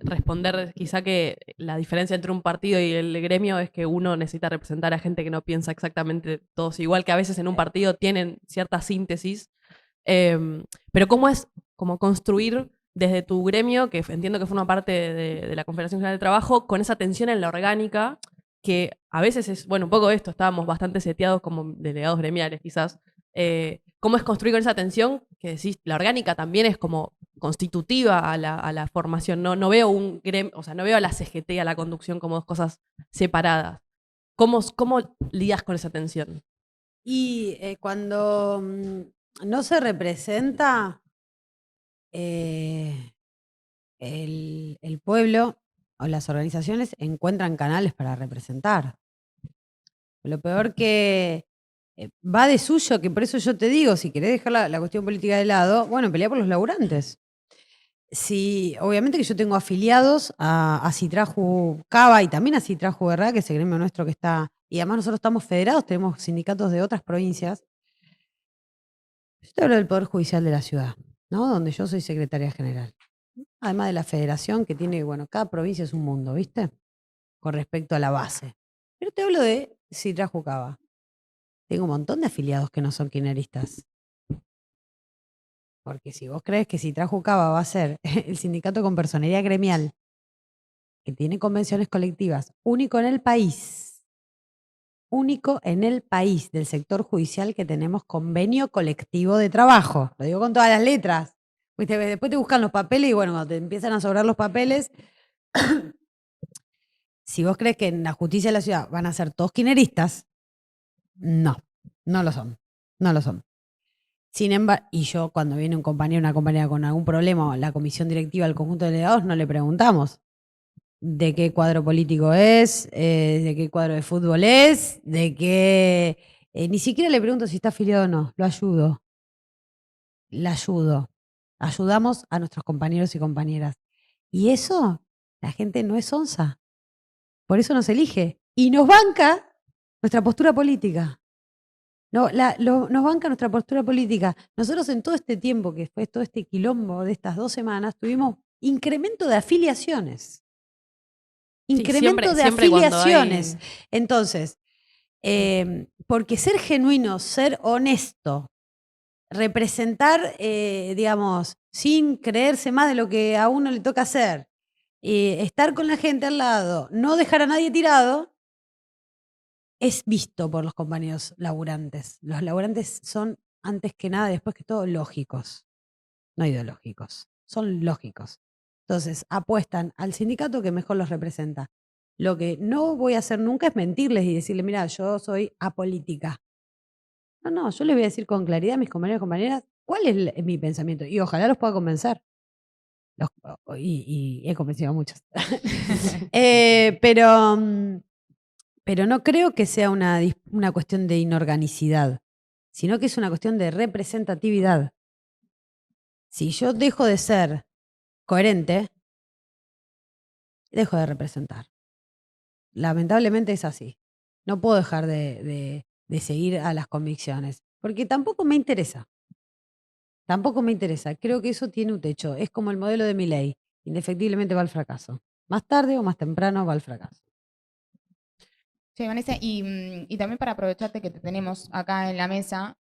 responder quizá que la diferencia entre un partido y el gremio es que uno necesita representar a gente que no piensa exactamente todos igual, que a veces en un partido tienen cierta síntesis. Pero ¿cómo es como construir desde tu gremio, que entiendo que forma parte de la Confederación General del Trabajo, con esa tensión en la orgánica, que a veces es, bueno, un poco esto, estábamos bastante seteados como delegados gremiales quizás. ¿Cómo es construir con esa tensión? Que decís, la orgánica también es como constitutiva a la formación. No veo un gremio, o sea, no veo a la CGT y a la conducción como dos cosas separadas. ¿Cómo lidias con esa tensión? Y cuando no se representa el pueblo o las organizaciones encuentran canales para representar. Lo peor que va de suyo, que por eso yo te digo, si querés dejar la cuestión política de lado, bueno, pelea por los laburantes. Sí, obviamente que yo tengo afiliados a Citraju Cava y también a Citraju Guerra, que es el gremio nuestro que está, y además nosotros estamos federados, tenemos sindicatos de otras provincias. Yo te hablo del Poder Judicial de la ciudad, ¿no? Donde yo soy secretaria general. Además de la federación que tiene, bueno, cada provincia es un mundo, ¿viste? Con respecto a la base. Pero te hablo de Citraju Cava. Tengo un montón de afiliados que no son kirchneristas. Porque si vos crees que Citraju Cava va a ser el sindicato con personería gremial, que tiene convenciones colectivas, único en el país del sector judicial que tenemos convenio colectivo de trabajo. Lo digo con todas las letras. ¿Viste? Después te buscan los papeles y bueno, cuando te empiezan a sobrar los papeles, si vos crees que en la justicia de la ciudad van a ser todos kirchneristas, no lo son. No lo son. Sin embargo, y yo cuando viene un compañero o una compañera con algún problema, la comisión directiva, el conjunto de delegados, no le preguntamos de qué cuadro político es, de qué cuadro de fútbol es, de qué... ni siquiera le pregunto si está afiliado o no, lo ayudo. La ayudo. Ayudamos a nuestros compañeros y compañeras. Y eso, la gente no es onza. Por eso nos elige. Y nos banca nuestra postura política. No, nos banca nuestra postura política. Nosotros en todo este tiempo, que fue todo este quilombo de estas 2 semanas, tuvimos incremento de afiliaciones. Incremento de siempre cuando afiliaciones. hay- Entonces, porque ser genuino, ser honesto, representar, digamos, sin creerse más de lo que a uno le toca hacer, estar con la gente al lado, no dejar a nadie tirado, es visto por los compañeros laburantes. Los laburantes son, antes que nada, después que todo, lógicos, no ideológicos, son lógicos. Entonces, apuestan al sindicato que mejor los representa. Lo que no voy a hacer nunca es mentirles y decirles, mira, yo soy apolítica. No, yo les voy a decir con claridad a mis compañeros y compañeras cuál es mi pensamiento y ojalá los pueda convencer. Y he convencido a muchos. Pero no creo que sea una cuestión de inorganicidad, sino que es una cuestión de representatividad. Si yo dejo de ser coherente, dejo de representar. Lamentablemente es así. No puedo dejar de seguir a las convicciones, porque tampoco me interesa. Tampoco me interesa. Creo que eso tiene un techo. Es como el modelo de Milei. Indefectiblemente va al fracaso. Más tarde o más temprano va al fracaso. Sí, Vanessa, y también para aprovecharte que te tenemos acá en la mesa,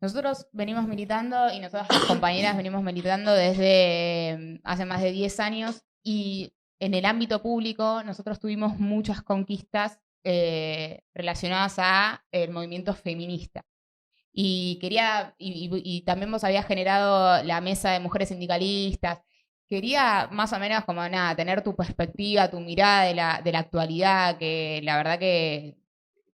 nosotros venimos militando y nosotras las compañeras venimos militando desde hace más de 10 años y en el ámbito público nosotros tuvimos muchas conquistas relacionadas a el movimiento feminista. Y y también vos habías generado la mesa de mujeres sindicalistas. Quería más o menos como nada, tener tu perspectiva, tu mirada de la actualidad, que la verdad que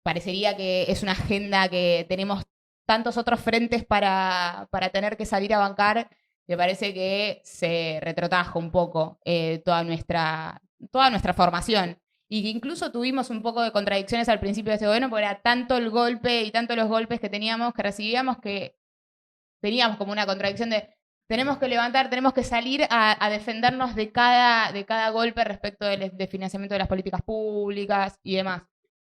parecería que es una agenda que tenemos tantos otros frentes para tener que salir a bancar, me parece que se retrotrajo un poco toda nuestra formación. Y que incluso tuvimos un poco de contradicciones al principio de este gobierno, porque era tanto el golpe y tanto los golpes que teníamos, que recibíamos, que teníamos como una contradicción de tenemos que levantar, tenemos que salir a defendernos de cada golpe respecto de financiamiento de las políticas públicas y demás.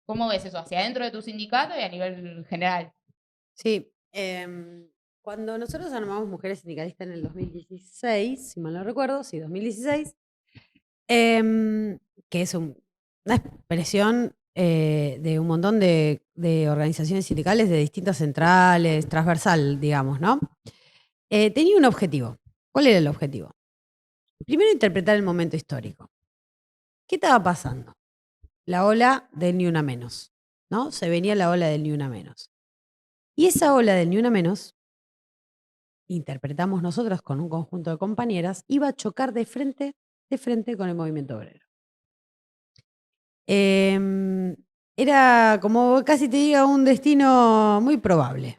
¿Cómo ves eso? ¿Hacia adentro de tu sindicato y a nivel general? Sí. Cuando nosotros armamos Mujeres Sindicalistas en el 2016, si mal no recuerdo, sí, 2016, que es una expresión de un montón de organizaciones sindicales de distintas centrales, transversal, digamos, ¿no? Tenía un objetivo. ¿Cuál era el objetivo? Primero, interpretar el momento histórico. ¿Qué estaba pasando? La ola del Ni Una Menos, ¿no? Se venía la ola del Ni Una Menos. Y esa ola del Ni Una Menos, interpretamos nosotros con un conjunto de compañeras, iba a chocar de frente con el movimiento obrero. Era, como casi te diga, un destino muy probable.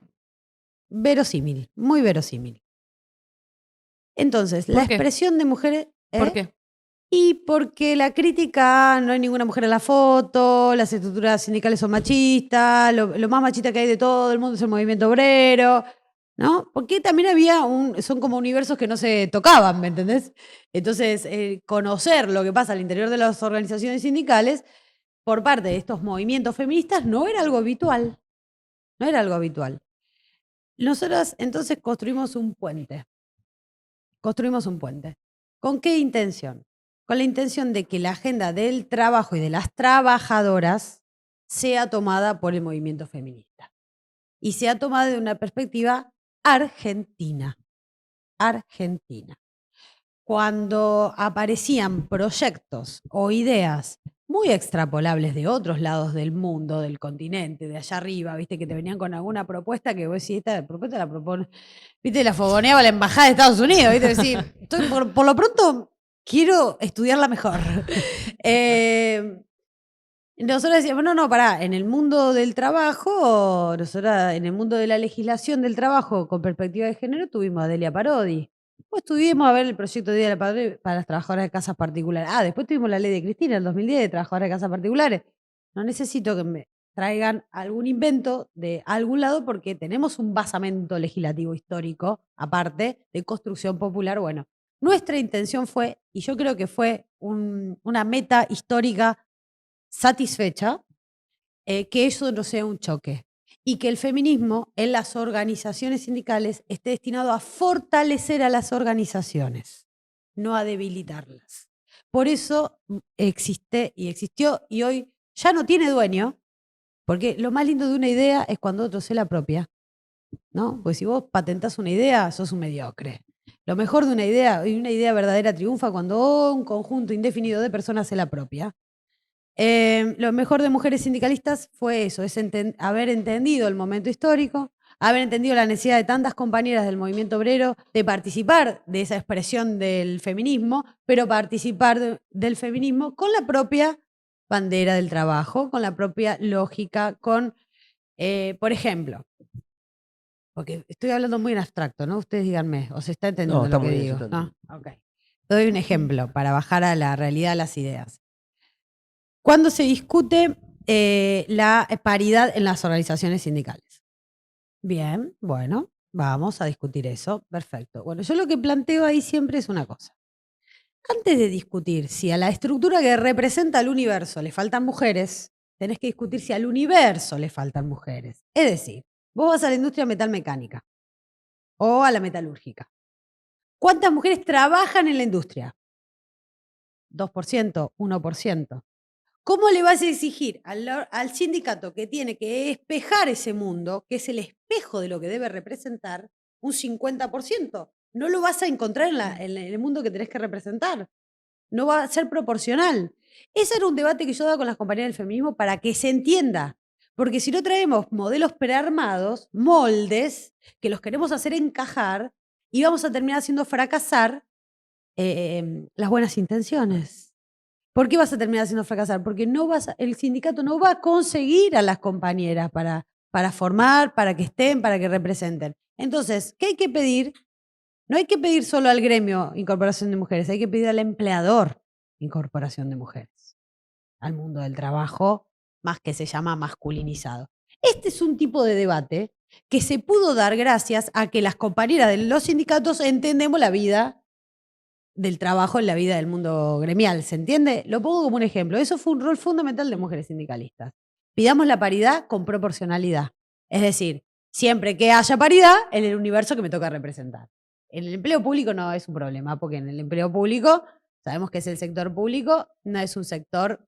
Verosímil, muy verosímil. Entonces, la qué? expresión de mujeres... ¿Por qué? Y porque la crítica, no hay ninguna mujer en la foto, las estructuras sindicales son machistas, lo más machista que hay de todo el mundo es el movimiento obrero. ¿no? Porque también había son como universos que no se tocaban, ¿me entendés? Entonces, conocer lo que pasa al interior de las organizaciones sindicales por parte de estos movimientos feministas no era algo habitual. No era algo habitual. Nosotras entonces construimos un puente. Construimos un puente. ¿Con qué intención? Con la intención de que la agenda del trabajo y de las trabajadoras sea tomada por el movimiento feminista. Y sea tomada de una perspectiva argentina. Argentina. Cuando aparecían proyectos o ideas muy extrapolables de otros lados del mundo, del continente, de allá arriba, viste, que te venían con alguna propuesta que vos decís, esta propuesta la propone, viste, la fogoneaba la embajada de Estados Unidos, viste, decir, por lo pronto quiero estudiarla mejor. Nosotros decíamos, no, pará, en el mundo del trabajo, nosotros en el mundo de la legislación del trabajo con perspectiva de género tuvimos a Delia Parodi. Después estuvimos a ver el proyecto de Delia Parodi para las trabajadoras de casas particulares. Después tuvimos la ley de Cristina en el 2010 de trabajadoras de casas particulares. No necesito que me traigan algún invento de algún lado porque tenemos un basamento legislativo histórico, aparte de construcción popular. Bueno, nuestra intención fue, y yo creo que fue una meta histórica satisfecha, que eso no sea un choque y que el feminismo en las organizaciones sindicales esté destinado a fortalecer a las organizaciones, no a debilitarlas. Por eso existe y existió y hoy ya no tiene dueño, porque lo más lindo de una idea es cuando otro se la apropia, ¿no? Porque si vos patentás una idea, sos un mediocre. Lo mejor de una idea, y una idea verdadera triunfa cuando un conjunto indefinido de personas se la apropia. Lo mejor de Mujeres Sindicalistas fue eso, es haber entendido el momento histórico, haber entendido la necesidad de tantas compañeras del movimiento obrero de participar de esa expresión del feminismo, pero participar del feminismo con la propia bandera del trabajo, con la propia lógica, con, por ejemplo, porque estoy hablando muy en abstracto, ¿no? Ustedes díganme, ¿o se está entendiendo está lo que muy bien, se digo? está ¿No? Ok. Doy un ejemplo para bajar a la realidad las ideas. Cuando se discute la paridad en las organizaciones sindicales. Bien, bueno, vamos a discutir eso. Perfecto. Bueno, yo lo que planteo ahí siempre es una cosa. Antes de discutir si a la estructura que representa al universo le faltan mujeres, tenés que discutir si al universo le faltan mujeres. Es decir, vos vas a la industria metalmecánica o a la metalúrgica. ¿Cuántas mujeres trabajan en la industria? 2%, 1%. ¿Cómo le vas a exigir al sindicato que tiene que espejar ese mundo, que es el espejo de lo que debe representar, un 50%? No lo vas a encontrar en el mundo que tenés que representar. No va a ser proporcional. Ese era un debate que yo daba con las compañeras del feminismo para que se entienda. Porque si no traemos modelos prearmados, moldes, que los queremos hacer encajar, y vamos a terminar haciendo fracasar las buenas intenciones. ¿Por qué vas a terminar haciendo fracasar? Porque el sindicato no va a conseguir a las compañeras para formar, para que estén, para que representen. Entonces, ¿qué hay que pedir? No hay que pedir solo al gremio incorporación de mujeres, hay que pedir al empleador incorporación de mujeres, al mundo del trabajo, más que se llama masculinizado. Este es un tipo de debate que se pudo dar gracias a que las compañeras de los sindicatos entendemos la vida del trabajo en la vida del mundo gremial, ¿se entiende? Lo pongo como un ejemplo. Eso fue un rol fundamental de Mujeres Sindicalistas. Pidamos la paridad con proporcionalidad. Es decir, siempre que haya paridad en el universo que me toca representar. En el empleo público no es un problema, porque en el empleo público, sabemos que es el sector público, no es un sector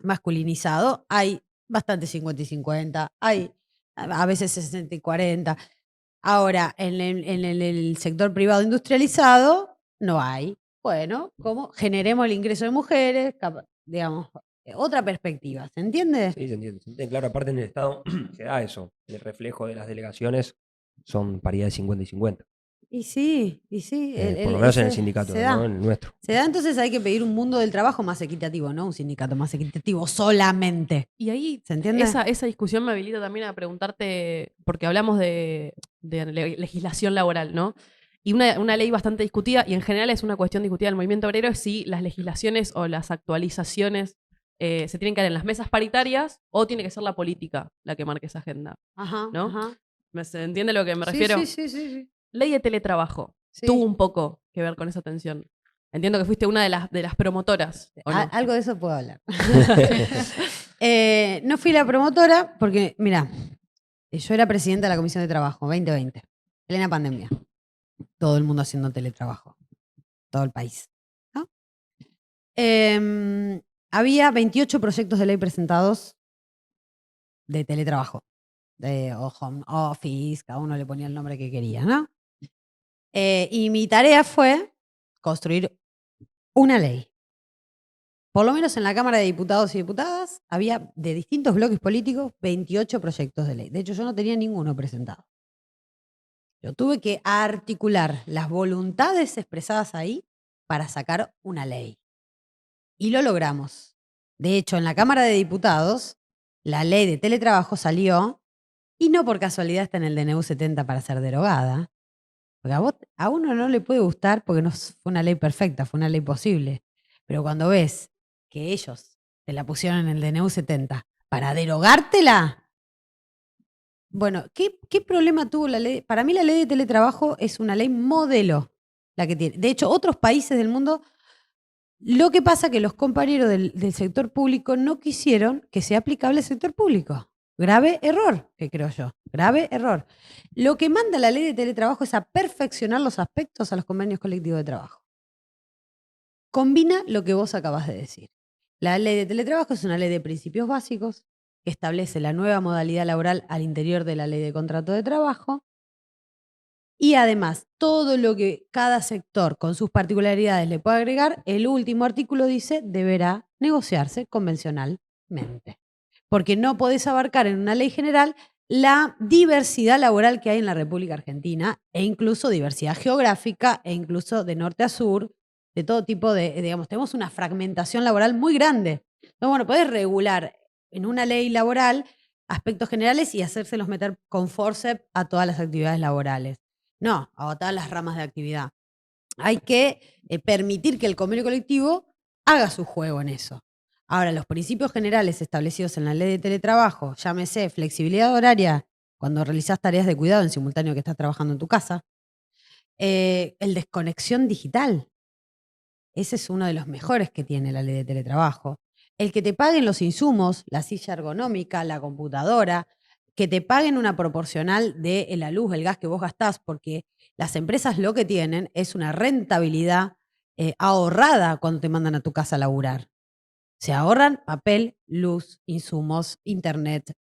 masculinizado. Hay bastante 50 y 50, hay a veces 60 y 40. Ahora, en el sector privado industrializado, no hay. Bueno, ¿cómo? Generemos el ingreso de mujeres, digamos, otra perspectiva, ¿se entiende? Sí, se entiende. Se entiende. Claro, aparte en el Estado se da eso. El reflejo de las delegaciones son paridad de 50 y 50. Y sí. Por lo menos en el sindicato, ¿no? En el nuestro. Se da, entonces hay que pedir un mundo del trabajo más equitativo, no un sindicato más equitativo solamente. Y ahí ¿Se entiende? esa discusión me habilita también a preguntarte, porque hablamos de legislación laboral, ¿no? Y una ley bastante discutida, y en general es una cuestión discutida del movimiento obrero, es si las legislaciones o las actualizaciones se tienen que dar en las mesas paritarias o tiene que ser la política la que marque esa agenda. Ajá, ¿no? ajá. ¿Se entiende a lo que me Sí, refiero? sí. Ley de teletrabajo. Sí. Tuvo un poco que ver con esa tensión. Entiendo que fuiste una de las promotoras. ¿o no? Algo de eso puedo hablar. No fui la promotora porque, mira, yo era presidenta de la Comisión de Trabajo 2020, plena pandemia. Todo el mundo haciendo teletrabajo. Todo el país. ¿No? Había 28 proyectos de ley presentados de teletrabajo. O home office, cada uno le ponía el nombre que quería, ¿no? Y mi tarea fue construir una ley. Por lo menos en la Cámara de Diputados y Diputadas había de distintos bloques políticos 28 proyectos de ley. De hecho, yo no tenía ninguno presentado. Yo tuve que articular las voluntades expresadas ahí para sacar una ley. Y lo logramos. De hecho, en la Cámara de Diputados, la ley de teletrabajo salió, y no por casualidad está en el DNU 70 para ser derogada, porque a uno no le puede gustar porque no fue una ley perfecta, fue una ley posible. Pero cuando ves que ellos te la pusieron en el DNU 70 para derogártela, bueno, ¿qué problema tuvo la ley? Para mí la ley de teletrabajo es una ley modelo, la que tiene. De hecho, otros países del mundo, lo que pasa es que los compañeros del sector público no quisieron que sea aplicable al sector público. Grave error, que creo yo. Grave error. Lo que manda la ley de teletrabajo es a perfeccionar los aspectos a los convenios colectivos de trabajo. Combina lo que vos acabas de decir. La ley de teletrabajo es una ley de principios básicos que establece la nueva modalidad laboral al interior de la ley de contrato de trabajo y además todo lo que cada sector con sus particularidades le puede agregar, el último artículo dice deberá negociarse convencionalmente. Porque no podés abarcar en una ley general la diversidad laboral que hay en la República Argentina e incluso diversidad geográfica e incluso de norte a sur, de todo tipo de, digamos, tenemos una fragmentación laboral muy grande. Entonces, bueno, podés regular en una ley laboral aspectos generales y hacérselos meter con forceps a todas las actividades laborales. No, a todas las ramas de actividad. Hay que permitir que el convenio colectivo haga su juego en eso. Ahora, los principios generales establecidos en la ley de teletrabajo, llámese flexibilidad horaria cuando realizás tareas de cuidado en simultáneo que estás trabajando en tu casa, el desconexión digital. Ese es uno de los mejores que tiene la ley de teletrabajo. El que te paguen los insumos, la silla ergonómica, la computadora, que te paguen una proporcional de la luz, el gas que vos gastás, porque las empresas lo que tienen es una rentabilidad ahorrada cuando te mandan a tu casa a laburar. Se ahorran papel, luz, insumos, internet,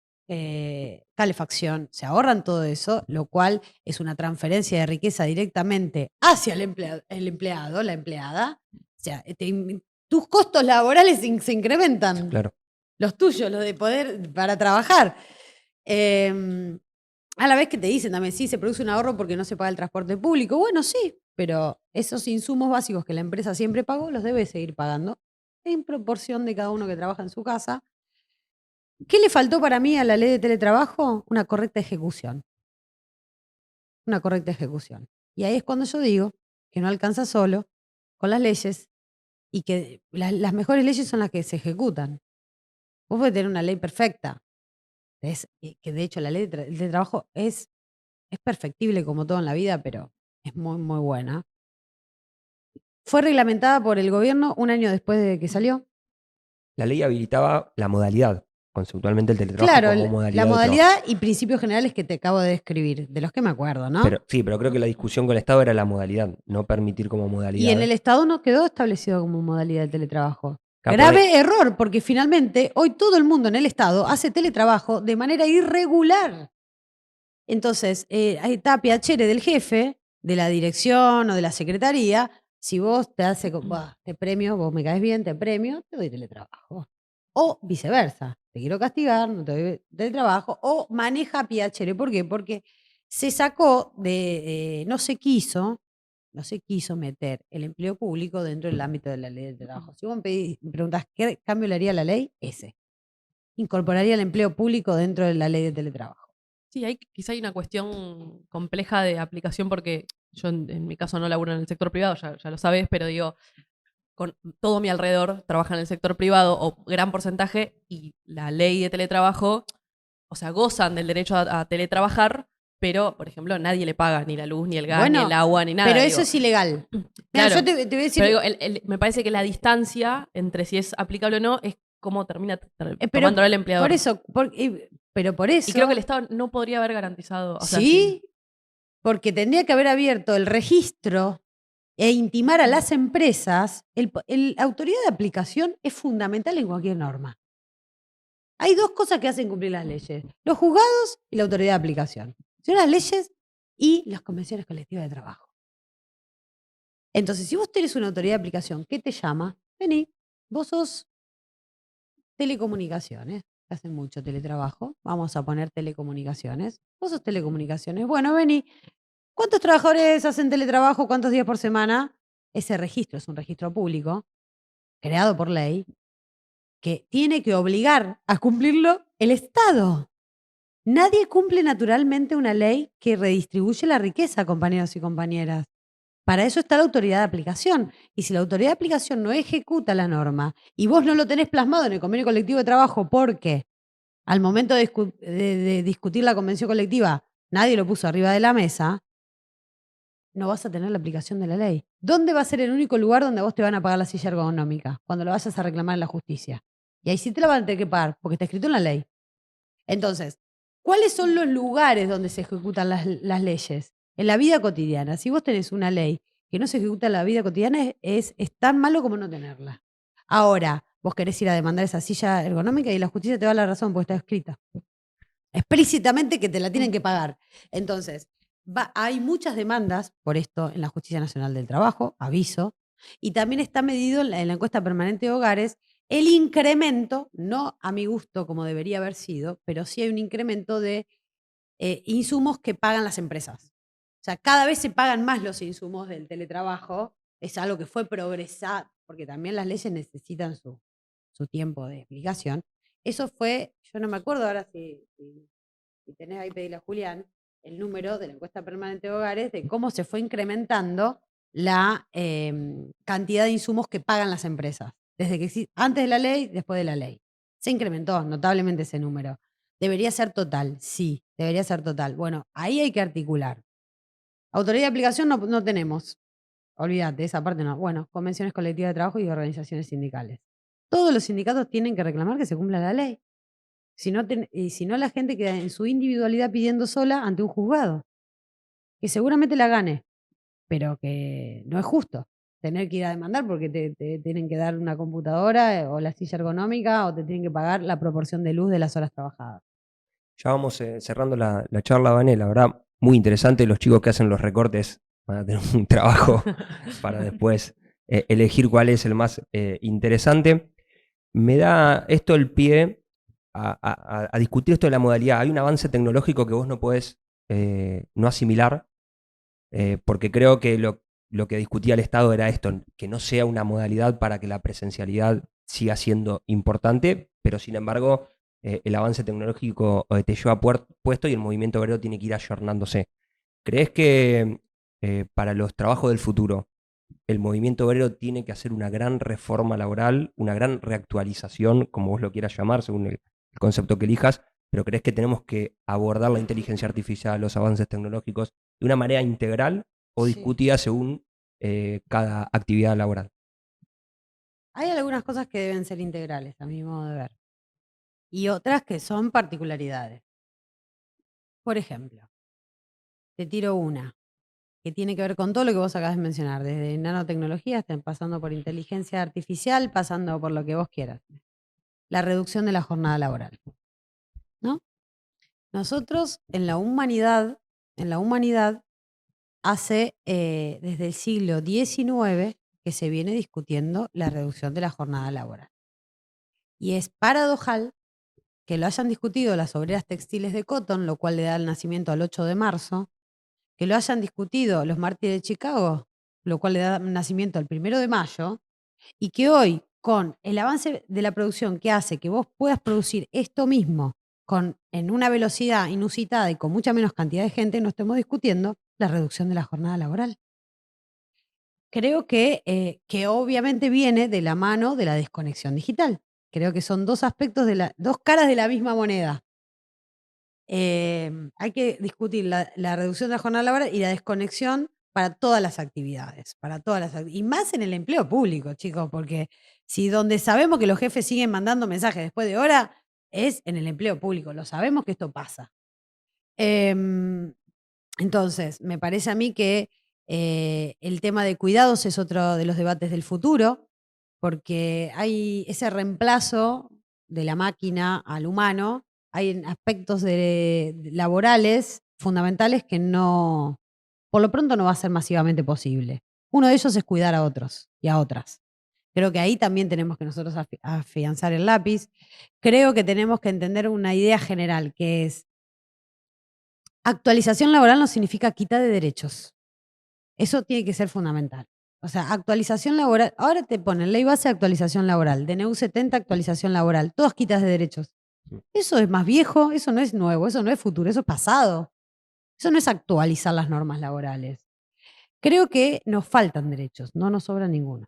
calefacción, se ahorran todo eso, lo cual es una transferencia de riqueza directamente hacia el empleado, la empleada. O sea, tus costos laborales se incrementan. Claro. Los tuyos, los de poder para trabajar. A la vez que te dicen también, sí, se produce un ahorro porque no se paga el transporte público. Bueno, sí, pero esos insumos básicos que la empresa siempre pagó, los debe seguir pagando en proporción de cada uno que trabaja en su casa. ¿Qué le faltó para mí a la ley de teletrabajo? Una correcta ejecución. Una correcta ejecución. Y ahí es cuando yo digo que no alcanza solo con las leyes y que las mejores leyes son las que se ejecutan. Vos podés tener una ley perfecta, que de hecho la ley de trabajo es perfectible como todo en la vida, pero es muy, muy buena. Fue reglamentada por el gobierno un año después de que salió. La ley habilitaba la modalidad, conceptualmente el teletrabajo Claro, como modalidad. la de modalidad y principios generales que te acabo de describir, de los que me acuerdo, ¿no? trabajo. Pero creo que la discusión con el Estado era la modalidad, no permitir como modalidad. Y en el Estado no quedó establecido como modalidad el teletrabajo. Capone- Grave error, porque finalmente hoy todo el mundo en el Estado hace teletrabajo de manera irregular. Entonces, ahí está Piacere del jefe, de la dirección o de la secretaría. Si vos te premio, vos me caes bien, te premio, te doy teletrabajo. O viceversa, te quiero castigar, no te doy teletrabajo. O maneja Piacere. ¿Por qué? Porque se sacó no se quiso meter el empleo público dentro del ámbito de la ley del trabajo. Si vos me preguntás qué cambio le haría a la ley, ese. Incorporaría el empleo público dentro de la ley de teletrabajo. Sí, quizá hay una cuestión compleja de aplicación porque yo en mi caso no laburo en el sector privado, ya lo sabes, pero digo, con todo mi alrededor trabaja en el sector privado o gran porcentaje y la ley de teletrabajo, o sea, gozan del derecho a teletrabajar, pero, por ejemplo, nadie le paga ni la luz, ni el gas, Bueno, ni el agua, ni nada. Pero digo. eso es ilegal. Mira, Claro. yo te voy a decir. Pero digo, me parece que la distancia entre si es aplicable o no es cómo termina pero tomándolo el empleador. Por eso, pero por eso. Y creo que el Estado no podría haber garantizado. O sea, sí, porque tendría que haber abierto el registro e intimar a las empresas. La autoridad de aplicación es fundamental en cualquier norma. Hay dos cosas que hacen cumplir las leyes: los juzgados y la autoridad de aplicación. Son las leyes y las convenciones colectivas de trabajo. Entonces, si vos tenés una autoridad de aplicación que te llama, vení, vos sos telecomunicaciones, que hacen mucho teletrabajo, vamos a poner telecomunicaciones, vos sos telecomunicaciones, bueno, vení, ¿cuántos trabajadores hacen teletrabajo? ¿Cuántos días por semana? Ese registro es un registro público, creado por ley, que tiene que obligar a cumplirlo el Estado. Nadie cumple naturalmente una ley que redistribuye la riqueza, compañeros y compañeras. Para eso está la autoridad de aplicación. Y si la autoridad de aplicación no ejecuta la norma y vos no lo tenés plasmado en el convenio colectivo de trabajo porque al momento de discutir la convención colectiva nadie lo puso arriba de la mesa, no vas a tener la aplicación de la ley. ¿Dónde va a ser el único lugar donde vos te van a pagar la silla ergonómica? Cuando lo vayas a reclamar en la justicia. Y ahí sí te la van a tener que pagar porque está escrito en la ley. Entonces, ¿cuáles son los lugares donde se ejecutan las leyes? En la vida cotidiana. Si vos tenés una ley que no se ejecuta en la vida cotidiana, es tan malo como no tenerla. Ahora, vos querés ir a demandar esa silla ergonómica y la justicia te da la razón porque está escrita explícitamente que te la tienen que pagar. Entonces, hay muchas demandas por esto en la Justicia Nacional del Trabajo, aviso, y también está medido en la encuesta permanente de hogares el incremento, no a mi gusto como debería haber sido, pero sí hay un incremento de insumos que pagan las empresas. O sea, cada vez se pagan más los insumos del teletrabajo, es algo que fue progresar, porque también las leyes necesitan su tiempo de explicación. Eso fue, yo no me acuerdo ahora si tenés ahí, pedirle a Julián, el número de la encuesta permanente de hogares de cómo se fue incrementando la cantidad de insumos que pagan las empresas. Desde que antes de la ley, después de la ley. Se incrementó notablemente ese número. ¿Debería ser total? Sí, debería ser total. Bueno, ahí hay que articular. Autoridad de aplicación no tenemos. Olvídate, esa parte no. Bueno, convenciones colectivas de trabajo y organizaciones sindicales. Todos los sindicatos tienen que reclamar que se cumpla la ley. Si no, la gente queda en su individualidad pidiendo sola ante un juzgado. Que seguramente la gane, pero que no es justo tener que ir a demandar porque te tienen que dar una computadora o la silla ergonómica o te tienen que pagar la proporción de luz de las horas trabajadas. Ya vamos cerrando la charla, Vané. La verdad, muy interesante. Los chicos que hacen los recortes van a tener un trabajo para después elegir cuál es el más interesante. Me da esto el pie a discutir esto de la modalidad. Hay un avance tecnológico que vos no podés no asimilar, porque creo que lo que discutía el Estado era esto, que no sea una modalidad para que la presencialidad siga siendo importante, pero sin embargo el avance tecnológico te lleva puesto y el movimiento obrero tiene que ir ayornándose. ¿Crees que para los trabajos del futuro el movimiento obrero tiene que hacer una gran reforma laboral, una gran reactualización, como vos lo quieras llamar, según el concepto que elijas, pero crees que tenemos que abordar la inteligencia artificial, los avances tecnológicos de una manera integral o Sí. discutida según cada actividad laboral? Hay algunas cosas que deben ser integrales, a mi modo de ver, y otras que son particularidades. Por ejemplo, te tiro una que tiene que ver con todo lo que vos acabas de mencionar, desde nanotecnología, pasando por inteligencia artificial, pasando por lo que vos quieras. La reducción de la jornada laboral, ¿no? Nosotros en la humanidad hace desde el siglo XIX que se viene discutiendo la reducción de la jornada laboral. Y es paradojal que lo hayan discutido las obreras textiles de Cotton, lo cual le da el nacimiento al 8 de marzo, que lo hayan discutido los mártires de Chicago, lo cual le da nacimiento al 1 de mayo, y que hoy, con el avance de la producción que hace que vos puedas producir esto mismo en una velocidad inusitada y con mucha menos cantidad de gente, no estemos discutiendo la reducción de la jornada laboral. Creo que obviamente viene de la mano de la desconexión digital. Creo que son dos aspectos dos caras de la misma moneda. hay que discutir la reducción de la jornada laboral y la desconexión para todas las actividades, y más en el empleo público, chicos, porque si donde sabemos que los jefes siguen mandando mensajes después de hora es en el empleo público, lo sabemos que esto pasa. Entonces, me parece a mí que el tema de cuidados es otro de los debates del futuro, porque hay ese reemplazo de la máquina al humano, hay aspectos laborales fundamentales que no, por lo pronto no va a ser masivamente posible. Uno de ellos es cuidar a otros y a otras. Creo que ahí también tenemos que nosotros afianzar el lápiz. Creo que tenemos que entender una idea general, que es actualización laboral no significa quita de derechos. Eso tiene que ser fundamental. O sea, actualización laboral, ahora te ponen ley base de actualización laboral, DNU 70 actualización laboral, todas quitas de derechos. Eso es más viejo, eso no es nuevo, eso no es futuro, eso es pasado. Eso no es actualizar las normas laborales. Creo que nos faltan derechos, no nos sobra ninguno.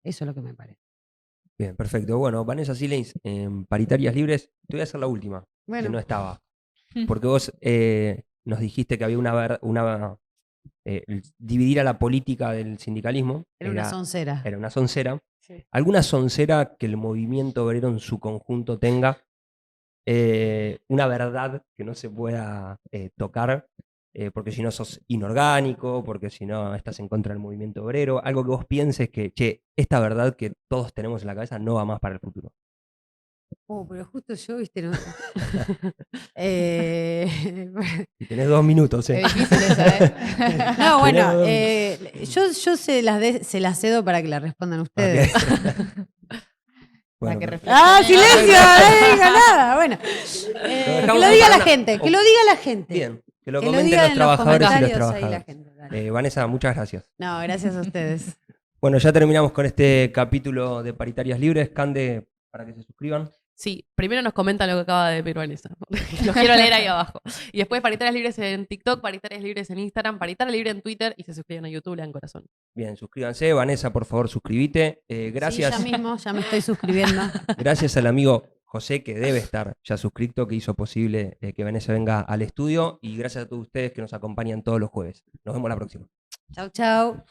Eso es lo que me parece. Bien, perfecto. Bueno, Vanessa Silens, en Paritarias Libres, te voy a hacer la última, que Bueno. no estaba. Porque vos nos dijiste que había dividir a la política del sindicalismo. Era una soncera. Era una soncera. Sí. ¿Alguna soncera que el movimiento obrero en su conjunto tenga? Una verdad que no se pueda tocar, porque si no sos inorgánico, porque si no estás en contra del movimiento obrero. Algo que vos pienses que, che, esta verdad que todos tenemos en la cabeza no va más para el futuro. Pero justo yo, viste, no. Y tenés 2 minutos, Qué difícil esa, ¿eh? No, bueno, Tenés yo se las cedo para que la respondan ustedes. Bueno, que perfecto. ¡Ah, silencio! No diga nada. Bueno, que dejamos lo diga para la gente, que lo diga la gente. Bien, que lo Que lo comenten digan los en los trabajadores y los comentarios ahí la trabajadoras. gente. Dale. Vanessa, muchas gracias. No, gracias a ustedes. Bueno, ya terminamos con este capítulo de Paritarias Libres. Cande, para que se suscriban. Sí, primero nos comentan lo que acaba de decir Vanessa. Los quiero leer ahí abajo. Y después Paritarias Libres en TikTok, Paritarias Libres en Instagram, Paritarias Libres en Twitter y se suscriben a YouTube, le dan corazón. Bien, suscríbanse. Vanessa, por favor, suscríbete. Gracias. Sí, ya mismo, ya me estoy suscribiendo. Gracias al amigo José, que debe estar ya suscrito, que hizo posible que Vanessa venga al estudio. Y gracias a todos ustedes que nos acompañan todos los jueves. Nos vemos la próxima. Chau, chau.